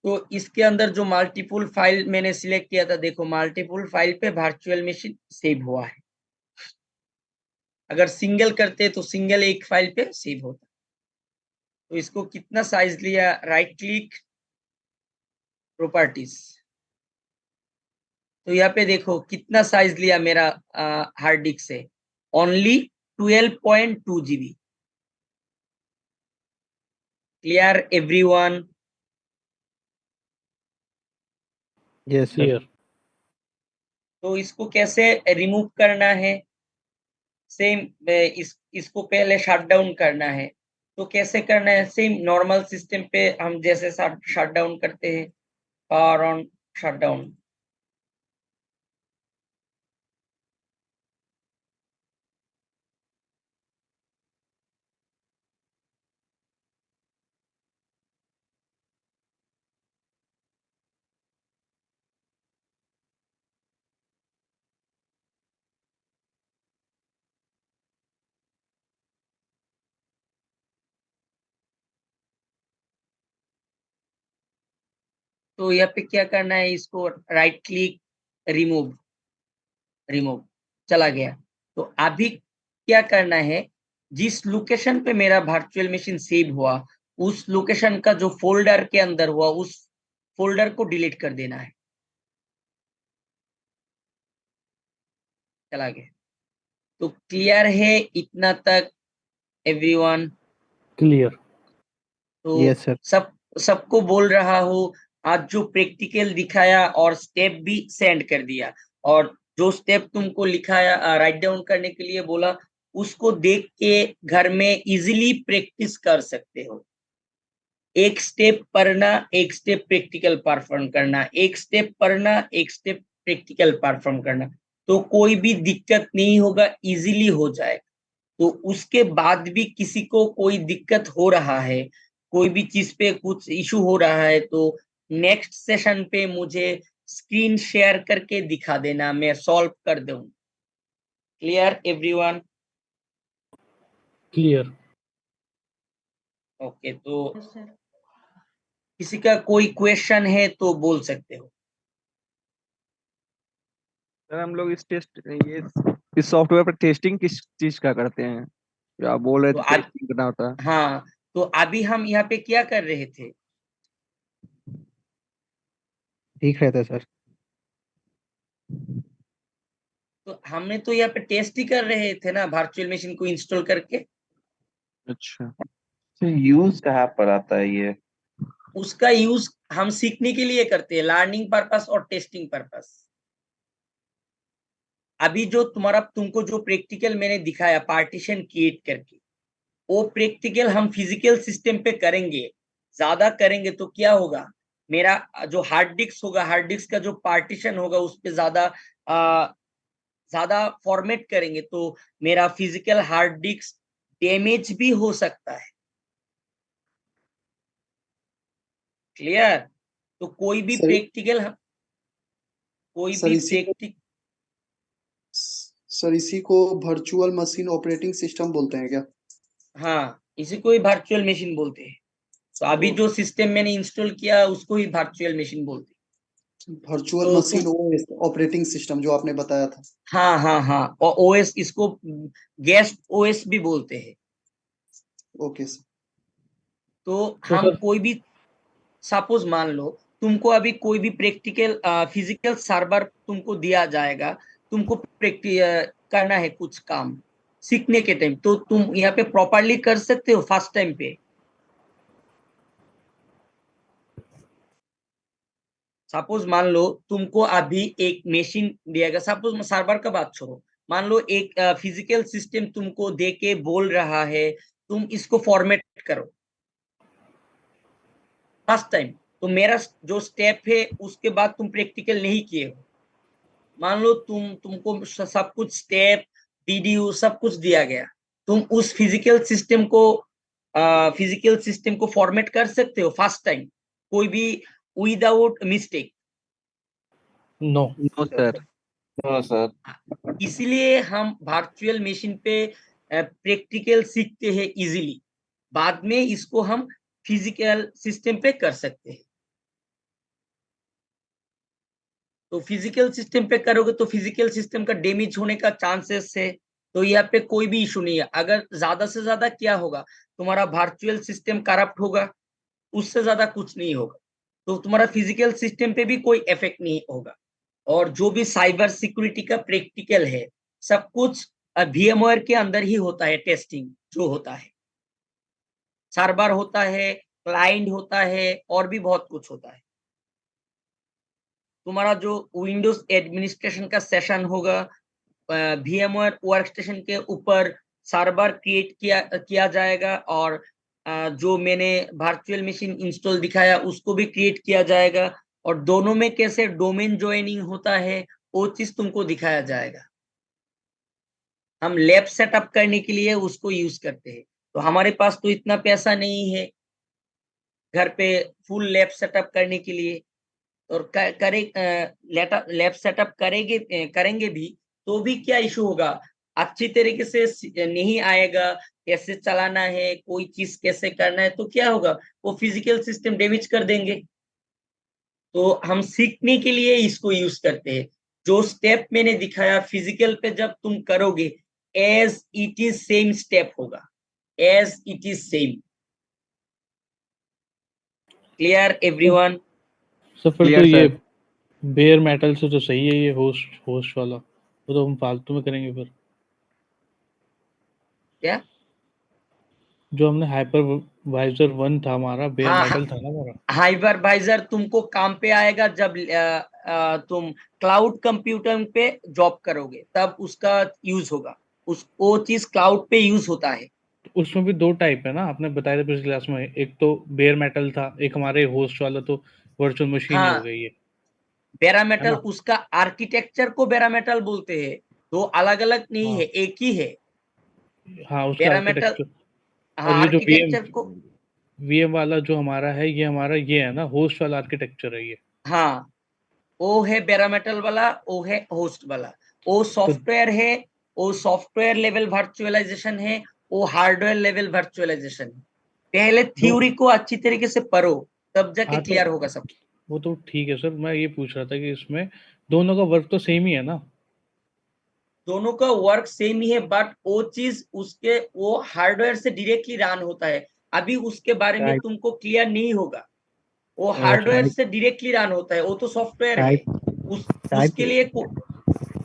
तो इसके अंदर जो मल्टीपल फाइल मैंने सिलेक्ट किया था, देखो मल्टीपल फाइल पे वर्चुअल मशीन सेव हुआ है। अगर सिंगल करते तो सिंगल एक फाइल पे सेव होता। तो इसको कितना साइज लिया, राइट क्लिक प्रॉपर्टीज, तो यहाँ पे देखो कितना साइज लिया मेरा हार्ड डिस्क से, only 12.2 GB। Clear everyone? Yes sir. Clear. तो इसको कैसे रिमूव करना है, सेम इसको पहले शट डाउन करना है। तो कैसे करना है, सेम नॉर्मल सिस्टम पे हम जैसे शट डाउन करते हैं, पावर ऑन शट डाउन। तो यहाँ पे क्या करना है, इसको राइट क्लिक रिमूव, रिमूव चला गया। तो अभी क्या करना है, जिस लोकेशन पे मेरा वर्चुअल मशीन सेव हुआ उस लोकेशन का जो फोल्डर के अंदर हुआ उस फोल्डर को डिलीट कर देना है। चला गया। तो क्लियर है इतना तक एवरीवन? क्लियर। तो यस सर। सबको बोल रहा हूँ, आज जो प्रैक्टिकल दिखाया और स्टेप भी सेंड कर दिया, और जो स्टेप तुमको लिखाया राइट डाउन करने के लिए बोला, उसको देख के घर में इजीली प्रैक्टिस कर सकते हो। एक स्टेप पढ़ना, एक स्टेप प्रैक्टिकल परफॉर्म करना, एक स्टेप पढ़ना, एक स्टेप प्रैक्टिकल परफॉर्म करना, तो कोई भी दिक्कत नहीं होगा, इजीली हो जाएगा। तो उसके बाद भी किसी को कोई दिक्कत हो रहा है, कोई भी चीज पे कुछ इशू हो रहा है, तो नेक्स्ट सेशन पे मुझे स्क्रीन शेयर करके दिखा देना, मैं सॉल्व कर दूं। Clear everyone? क्लियर। ओके, तो किसी का कोई क्वेश्चन है तो बोल सकते हो। सर हम लोग ये इस सॉफ्टवेयर पर टेस्टिंग किस चीज का करते हैं, जो आप बोल रहे तो थे आज, टेस्टिंग करना होता है? हाँ, तो अभी हम यहाँ पे क्या कर रहे थे, ठीक रहता है सर। तो हमने तो यहाँ पे टेस्ट ही कर रहे थे ना वर्चुअल मशीन को इंस्टॉल करके। अच्छा। तो यूज कहाँ पर आता है ये? उसका यूज हम सीखने के लिए करते हैं, लर्निंग पर्पस और टेस्टिंग पर्पस। अभी जो तुमको जो प्रैक्टिकल मैंने दिखाया पार्टीशन क्रिएट करके, वो प्रैक्टिकल हम फिजिकल सिस्टम पे करेंगे। ज्यादा करेंगे तो क्या होगा, मेरा जो हार्ड डिस्क होगा, हार्ड डिस्क का जो पार्टीशन होगा उस पे ज्यादा फॉर्मेट करेंगे तो मेरा फिजिकल हार्ड डिस्क डैमेज भी हो सकता है। क्लियर? तो कोई भी सर प्रैक्टिकल, कोई सर भी इसी को प्रैक्टिक सर इसी को वर्चुअल मशीन ऑपरेटिंग सिस्टम बोलते हैं क्या? हाँ, इसी को ही वर्चुअल मशीन बोलते हैं। तो अभी ओ, जो सिस्टम मैंने इंस्टॉल किया उसको ही वर्चुअल मशीन बोलते हैं। वर्चुअल तो मशीन ओएस ऑपरेटिंग सिस्टम जो आपने बताया था। हाँ हाँ हाँ, और ओएस, इसको गेस्ट ओएस भी बोलते हैं। Okay sir. तो तो हम सर कोई भी सपोज मान लो तुमको अभी कोई भी प्रैक्टिकल फिजिकल सर्वर तुमको दिया जाएगा, तुमको करना है कुछ काम सीखने के टाइम, तो तुम यहाँ पे प्रॉपरली कर सकते हो फर्स्ट टाइम पे? सपोज मान लो तुमको अभी एक मशीन दिया गया, सपोज सर्वर का बात छोड़ो, मान लो एक फिजिकल सिस्टम तुमको दे के बोल रहा है तुम इसको फॉर्मेट करो फर्स्ट टाइम, तो मेरा जो स्टेप है उसके बाद तुम प्रैक्टिकल नहीं किए हो, मान लो तुमको सब कुछ स्टेप वीडियो सब कुछ दिया गया, तुम उस फिजिकल सिस्टम को फॉर्मेट कर सकते हो फर्स्ट टाइम कोई भी without mistake? No no sir. No sir. इसीलिए हम वर्चुअल मशीन पे प्रैक्टिकल सीखते हैं इजीली, बाद में इसको हम फिजिकल सिस्टम पे कर सकते हैं। तो फिजिकल सिस्टम पे करोगे तो फिजिकल सिस्टम का डैमेज होने का चांसेस है, तो यहाँ पे कोई भी इशू नहीं है। अगर ज्यादा से ज्यादा क्या होगा, तुम्हारा वर्चुअल सिस्टम करप्ट होगा, उससे ज्यादा कुछ नहीं होगा, तो तुम्हारा फिजिकल सिस्टम पे भी कोई इफेक्ट नहीं होगा। और जो भी साइबर सिक्योरिटी का प्रैक्टिकल है सब कुछ VMware के अंदर ही होता है, टेस्टिंग जो होता है, सर्वर होता है, क्लाइंट होता है, और भी बहुत कुछ होता है। तुम्हारा जो विंडोज एडमिनिस्ट्रेशन का सेशन होगा, VMware वर्कस्टेशन के ऊपर सर्वर क्रिएट किया जाएगा, और जो मैंने वर्चुअल मशीन इंस्टॉल दिखाया उसको भी क्रिएट किया जाएगा, और दोनों में कैसे डोमेन ज्वाइनिंग होता है वो चीज तुमको दिखाया जाएगा। हम लैब सेटअप करने के लिए उसको यूज करते हैं, तो हमारे पास तो इतना पैसा नहीं है घर पे फुल लैब सेटअप करने के लिए, और लैब सेटअप करेंगे भी तो भी क्या इशू होगा, अच्छी तरीके से नहीं आएगा, कैसे चलाना है, कोई चीज कैसे करना है, तो क्या होगा, वो फिजिकल सिस्टम डैमेज कर देंगे। तो हम सीखने के लिए इसको यूज करते हैं। जो स्टेप मैंने दिखाया फिजिकल पे जब तुम करोगे as it is same step होगा, as it is same. Clear everyone? Sir फिर तो क्लियर ये सर। बेयर मेटल से तो सही है ये होस्ट वाला, वो तो हम फालतू में करेंगे फिर। क्या? जो हमने हाइपरवाइजर 1 था हमारा, बेयर हाँ, मेटल था ना हमारा। हाइपरवाइजर तुमको काम पे आएगा जब तुम क्लाउड कंप्यूटिंग पे जॉब करोगे, तब उसका यूज होगा, वो चीज क्लाउड पे यूज होता है। तो उसमें भी 2 टाइप है ना, आपने बताया था पिछली क्लास में, एक तो बेयर मेटल था, एक हमारे होस्ट वाला तो वर्चुअल मशीन ही हो हाँ, गई है बेरामेटल ना? उसका आर्किटेक्चर को बेरामेटल बोलते हैं, दो अलग अलग नहीं है, हाँ एक ही है हाँ, उसका बेरामेटल। आर्किटेक्चर। हाँ, और ये जो आर्किटेक्चर को, वीएम वाला जो हमारा है, ये हमारा ये है ना, होस्ट वाला आर्किटेक्चर है ये। हाँ वो है बेरामेटल वाला, वो है होस्ट वाला। वो तो सॉफ्टवेयर है, वो सॉफ्टवेयर लेवल वर्चुअलाइजेशन है, वो हार्डवेयर लेवल वर्चुअलाइजेशन है। पहले दो थ्योरी को अच्छी तरीके से पढ़ो, तब जाके हाँ, तो क्लियर होगा सब। वो तो ठीक है सर, मैं ये पूछ रहा था कि इसमें दोनों का वर्क तो सेम ही है ना? दोनों का वर्क सेम ही है, बट वो चीज उसके वो हार्डवेयर से डायरेक्टली रन होता है, अभी उसके बारे में टाइप तुमको क्लियर नहीं होगा। वो अच्छा हार्डवेयर टाइप से डायरेक्टली रन होता है, वो तो सॉफ्टवेयर है। टाइप टाइप उसके लिए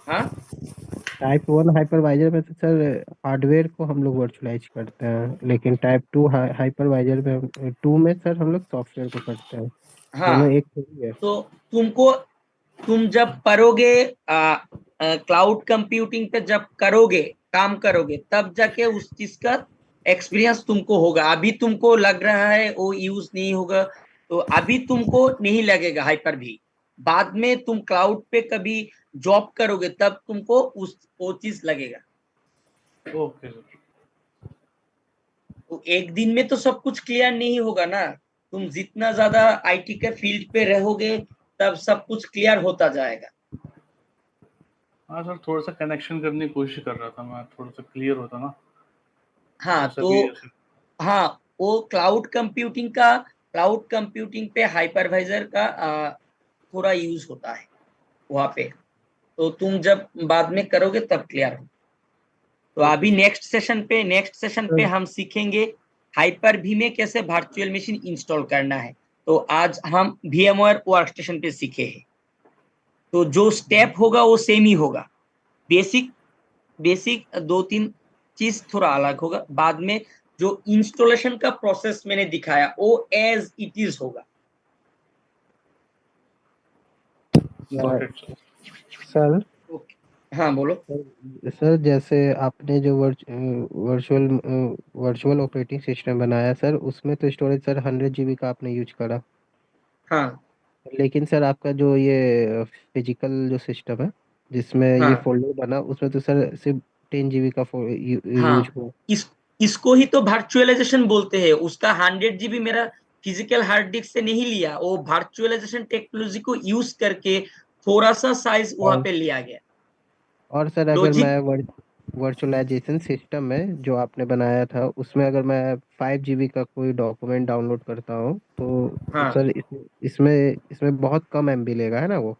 हाँ, टाइप 1 हाइपरवाइजर में तो सर हार्डवेयर को हम लोग वर्चुअलाइज करते हैं, लेकिन टाइप 2 हाइपरवाइजर में 2 में सर हम लोग सॉफ्टवेयर को करते हैं, दोनों हाँ, एक थोड़ी है। तो तुम जब पढ़ोगे क्लाउड कंप्यूटिंग पे जब करोगे, काम करोगे, तब जाके उस चीज का एक्सपीरियंस तुमको होगा। अभी तुमको लग रहा है वो यूज नहीं होगा, तो अभी तुमको नहीं लगेगा हाइपर भी, बाद में तुम क्लाउड पे कभी जॉब करोगे तब तुमको वो चीज लगेगा। Okay sir. तो एक दिन में तो सब कुछ क्लियर नहीं होगा ना, तुम जितना ज्यादा IT के फील्ड पे रहोगे तब सब कुछ क्लियर होता जाएगा। हाँ सर, थोड़ा सा कनेक्शन करने की कोशिश कर रहा था मैं, थोड़ा सा क्लियर होता ना हाँ, तो सभी ऐसे। हाँ वो क्लाउड कंप्यूटिंग पे हाइपरवाइजर का थोड़ा यूज होता है वहां पे, तो तुम जब बाद में करोगे तब क्लियर हो। तो ओके अभी सर। नेक्स्ट सेशन पे हम सीखेंगे हाइपर-वी में कैसे वर्चुअल मशीन इंस्टॉल करना है। तो आज हम VMware वर्कस्टेशन पे सीखे हैं। तो जो स्टेप होगा वो सेम ही होगा। बेसिक 2-3 चीज थोड़ा अलग होगा, बाद में जो इंस्टॉलेशन का प्रोसेस मैंने दिखाया वो एज इट इज होगा। Got it, sir. सर हाँ बोलो। सर जैसे आपने जो वर्चुअल ऑपरेटिंग सिस्टम बनाया सर, उसमें तो स्टोरेज सर 100 GB का आपने यूज करा, हाँ लेकिन सर आपका जो ये फिजिकल जो सिस्टम है जिसमें ये हाँ फोल्डर बना, उसमें तो सर सिर्फ 10 GB का यूज हाँ हुआ। इसको ही तो वर्चुअलाइजेशन बोलते हैं। उसका 100 GB मेरा फिजिकल हार्ड डिस्क से नहीं लिया, वो वर्चुअलाइजेशन टेक्नोलॉजी को यूज करके थोड़ा सा साइज वहां और पे लिया गया। और सर अगर लॉजिक मैं वर्चुअलाइजेशन सिस्टम में जो आपने बनाया था उसमें अगर मैं 5 GB का कोई डॉक्यूमेंट डाउनलोड करता हूँ तो हाँ सर इसमें बहुत कम MB लेगा, है ना वो?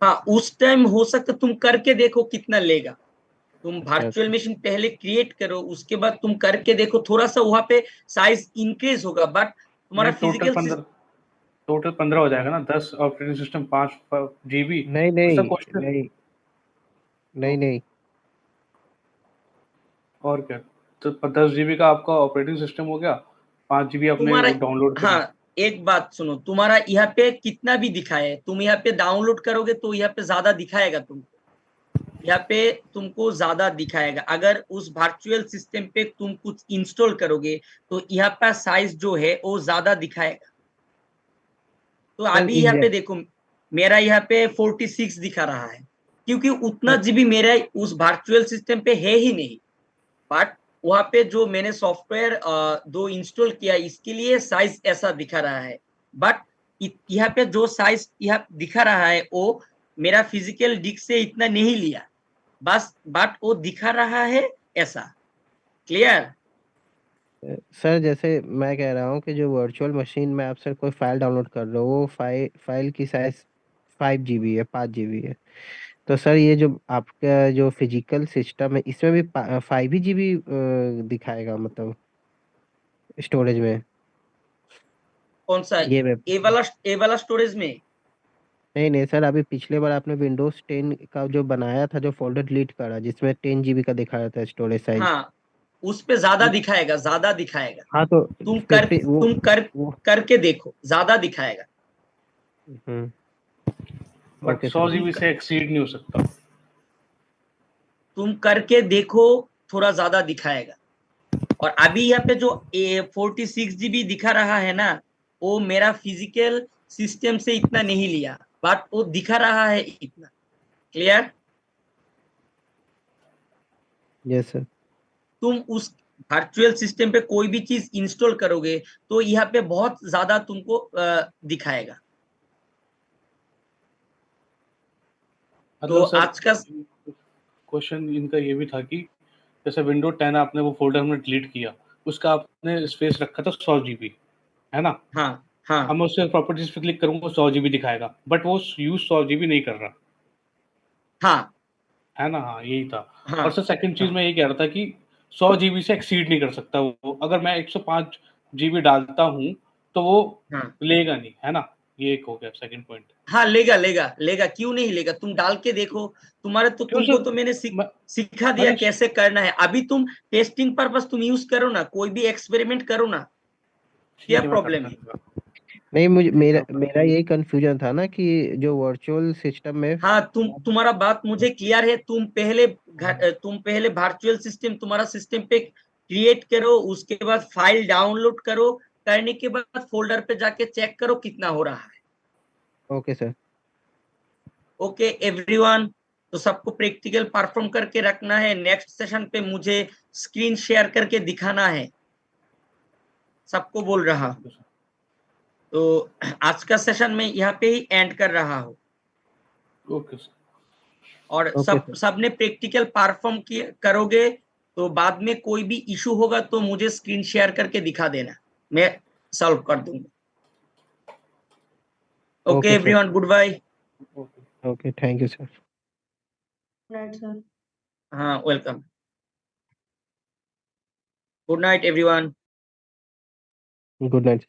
हाँ उस टाइम हो सकता तुम करके देखो कितना लेगा। तुम अच्छा वर्चुअल अच्छा। मशीन पहले क्रिएट करो, उसके बाद तुम करके देखो, थोड़ा सा वहां पे साइज इंक्रीज होगा, बट तुम्हारा नहीं, फिजिकल टोटल 15 हो जाएगा ना, 10 ऑपरेटिंग सिस्टम 5 GB। नहीं ऐसा नहीं क्वेश्चन नहीं नहीं नहीं और क्या, तो 10 GB का आपका ऑपरेटिंग सिस्टम हो गया, 5 GB आपने तुम्हारा डाउनलोड कर। हाँ एक बात सुनो, तुम्हारा यहाँ पे कितना भी दिखाए, तुम यहाँ पे डाउनलोड करोगे तो यहाँ पे ज्यादा दिखाएगा तुमको, यहाँ पे तुमको ज्यादा दिखाएगा। अगर उस वर्चुअल सिस्टम पे तुम कुछ इंस्टॉल करोगे तो यहाँ पे साइज जो है वो ज्यादा दिखाएगा। तो सर अभी यहाँ पे देखो मेरा यहाँ पे 46 दिखा रहा है, क्योंकि उतना जीबी मेरा उस वर्चुअल सिस्टम पे है ही नहीं। बट वहां पे जो मैंने सॉफ्टवेयर दो इंस्टॉल किया इसके लिए साइज ऐसा दिखा रहा है। बट यहाँ पे जो साइज यहाँ दिखा रहा है वो मेरा फिजिकल डिस्क से इतना नहीं लिया, बस बट वो दिखा रहा है ऐसा। क्लियर? सर जैसे मैं कह रहा हूँ कि जो वर्चुअल मशीन में आप सर कोई फाइल डाउनलोड कर रहे हो वो फाइल की साइज 5 GB है, 5 GB है, तो सर ये जो आपका जो फिजिकल सिस्टम है इसमें भी 5 GB दिखाएगा, मतलब स्टोरेज में कौन सा? ये वेब? ए वाला स्टोरेज में? नहीं नहीं सर, अभी पिछले बार आपने विंडोज 10 का जो बनाया था, जो फोल्डर डिलीट करा जिसमें 10 GB का दिखाया था स्टोरेज साइज। हाँ उस पे ज्यादा दिखाएगा, ज्यादा दिखाएगा। हाँ तो फिर वो तुम कर वो करके देखो, ज्यादा दिखाएगा। But okay 100 sir. GB से एक्सीड नहीं हो सकता। तुम करके देखो, थोड़ा ज्यादा दिखाएगा। और अभी यहाँ पे जो 46 GB दिखा रहा है ना, वो मेरा फिजिकल सिस्टम से इतना नहीं लिया, बट वो दिखा रहा है इतना। क्लियर? Yes sir. तुम उस वर्चुअल सिस्टम पे कोई भी चीज इंस्टॉल करोगे तो यहाँ पे बहुत ज्यादा तुमको दिखाएगा। तो मतलब सर आज का क्वेश्चन इनका ये भी था कि जैसे विंडो 10 आपने वो फोल्डर में डिलीट किया, उसका आपने स्पेस रखा था 100 GB, है ना? हाँ हाँ अब मैं उससे प्रॉपर्टीज पे क्लिक करूंगा 100 GB दिखाएगा, बट वो यूज 100 GB नहीं कर रहा, हाँ है ना? हाँ यही था। हाँ और सर सेकंड चीज हाँ मैं ये कह रहा था कि 100 GB से एक्सीड नहीं कर सकता वो, अगर मैं 105 GB डालता हूँ तो वो हाँ लेगा नहीं, है ना? ये एक हो गया सेकंड पॉइंट। हाँ लेगा लेगा लेगा, क्यों नहीं लेगा? तुम डाल के देखो। क्यों तुमको सर? तो मैंने मैं, सिखा दिया मैंने कैसे करना है। अभी तुम टेस्टिंग पर्पस तुम यूज करो ना, कोई भी एक्सपेरिमेंट करो ना। क्या ठीक है, मैं प्रॉब्लम करता है? हूँ। नहीं, मुझे ठीक मेरा है। मेरा यही कंफ्यूजन था ना कि जो वर्चुअल सिस्टम में हाँ तुम्हारा बात मुझे क्लियर है। तुम पहले वर्चुअल सिस्टम तुम्हारा सिस्टम पे क्रिएट करो, उसके बाद फाइल डाउनलोड करो, करने के बाद फोल्डर पे जाके चेक करो कितना हो रहा है। Okay sir. ओके एवरीवन, तो सबको प्रैक्टिकल परफॉर्म करके रखना है। नेक्स्ट सेशन पे मुझे स्क्रीन शेयर करके दिखाना है, सबको बोल रहा हूँ। तो आज का सेशन में यहाँ पे ही एंड कर रहा हूँ। Okay sir. और ओके सर। सबने प्रैक्टिकल परफॉर्म करोगे तो बाद में कोई भी इशू होगा तो मुझे स्क्रीन शेयर करके दिखा देना, मैं सॉल्व कर दूंगा। Okay okay sir. Everyone, goodbye. Okay, thank you sir. Right sir. हाँ welcome. Good night, everyone. Good night.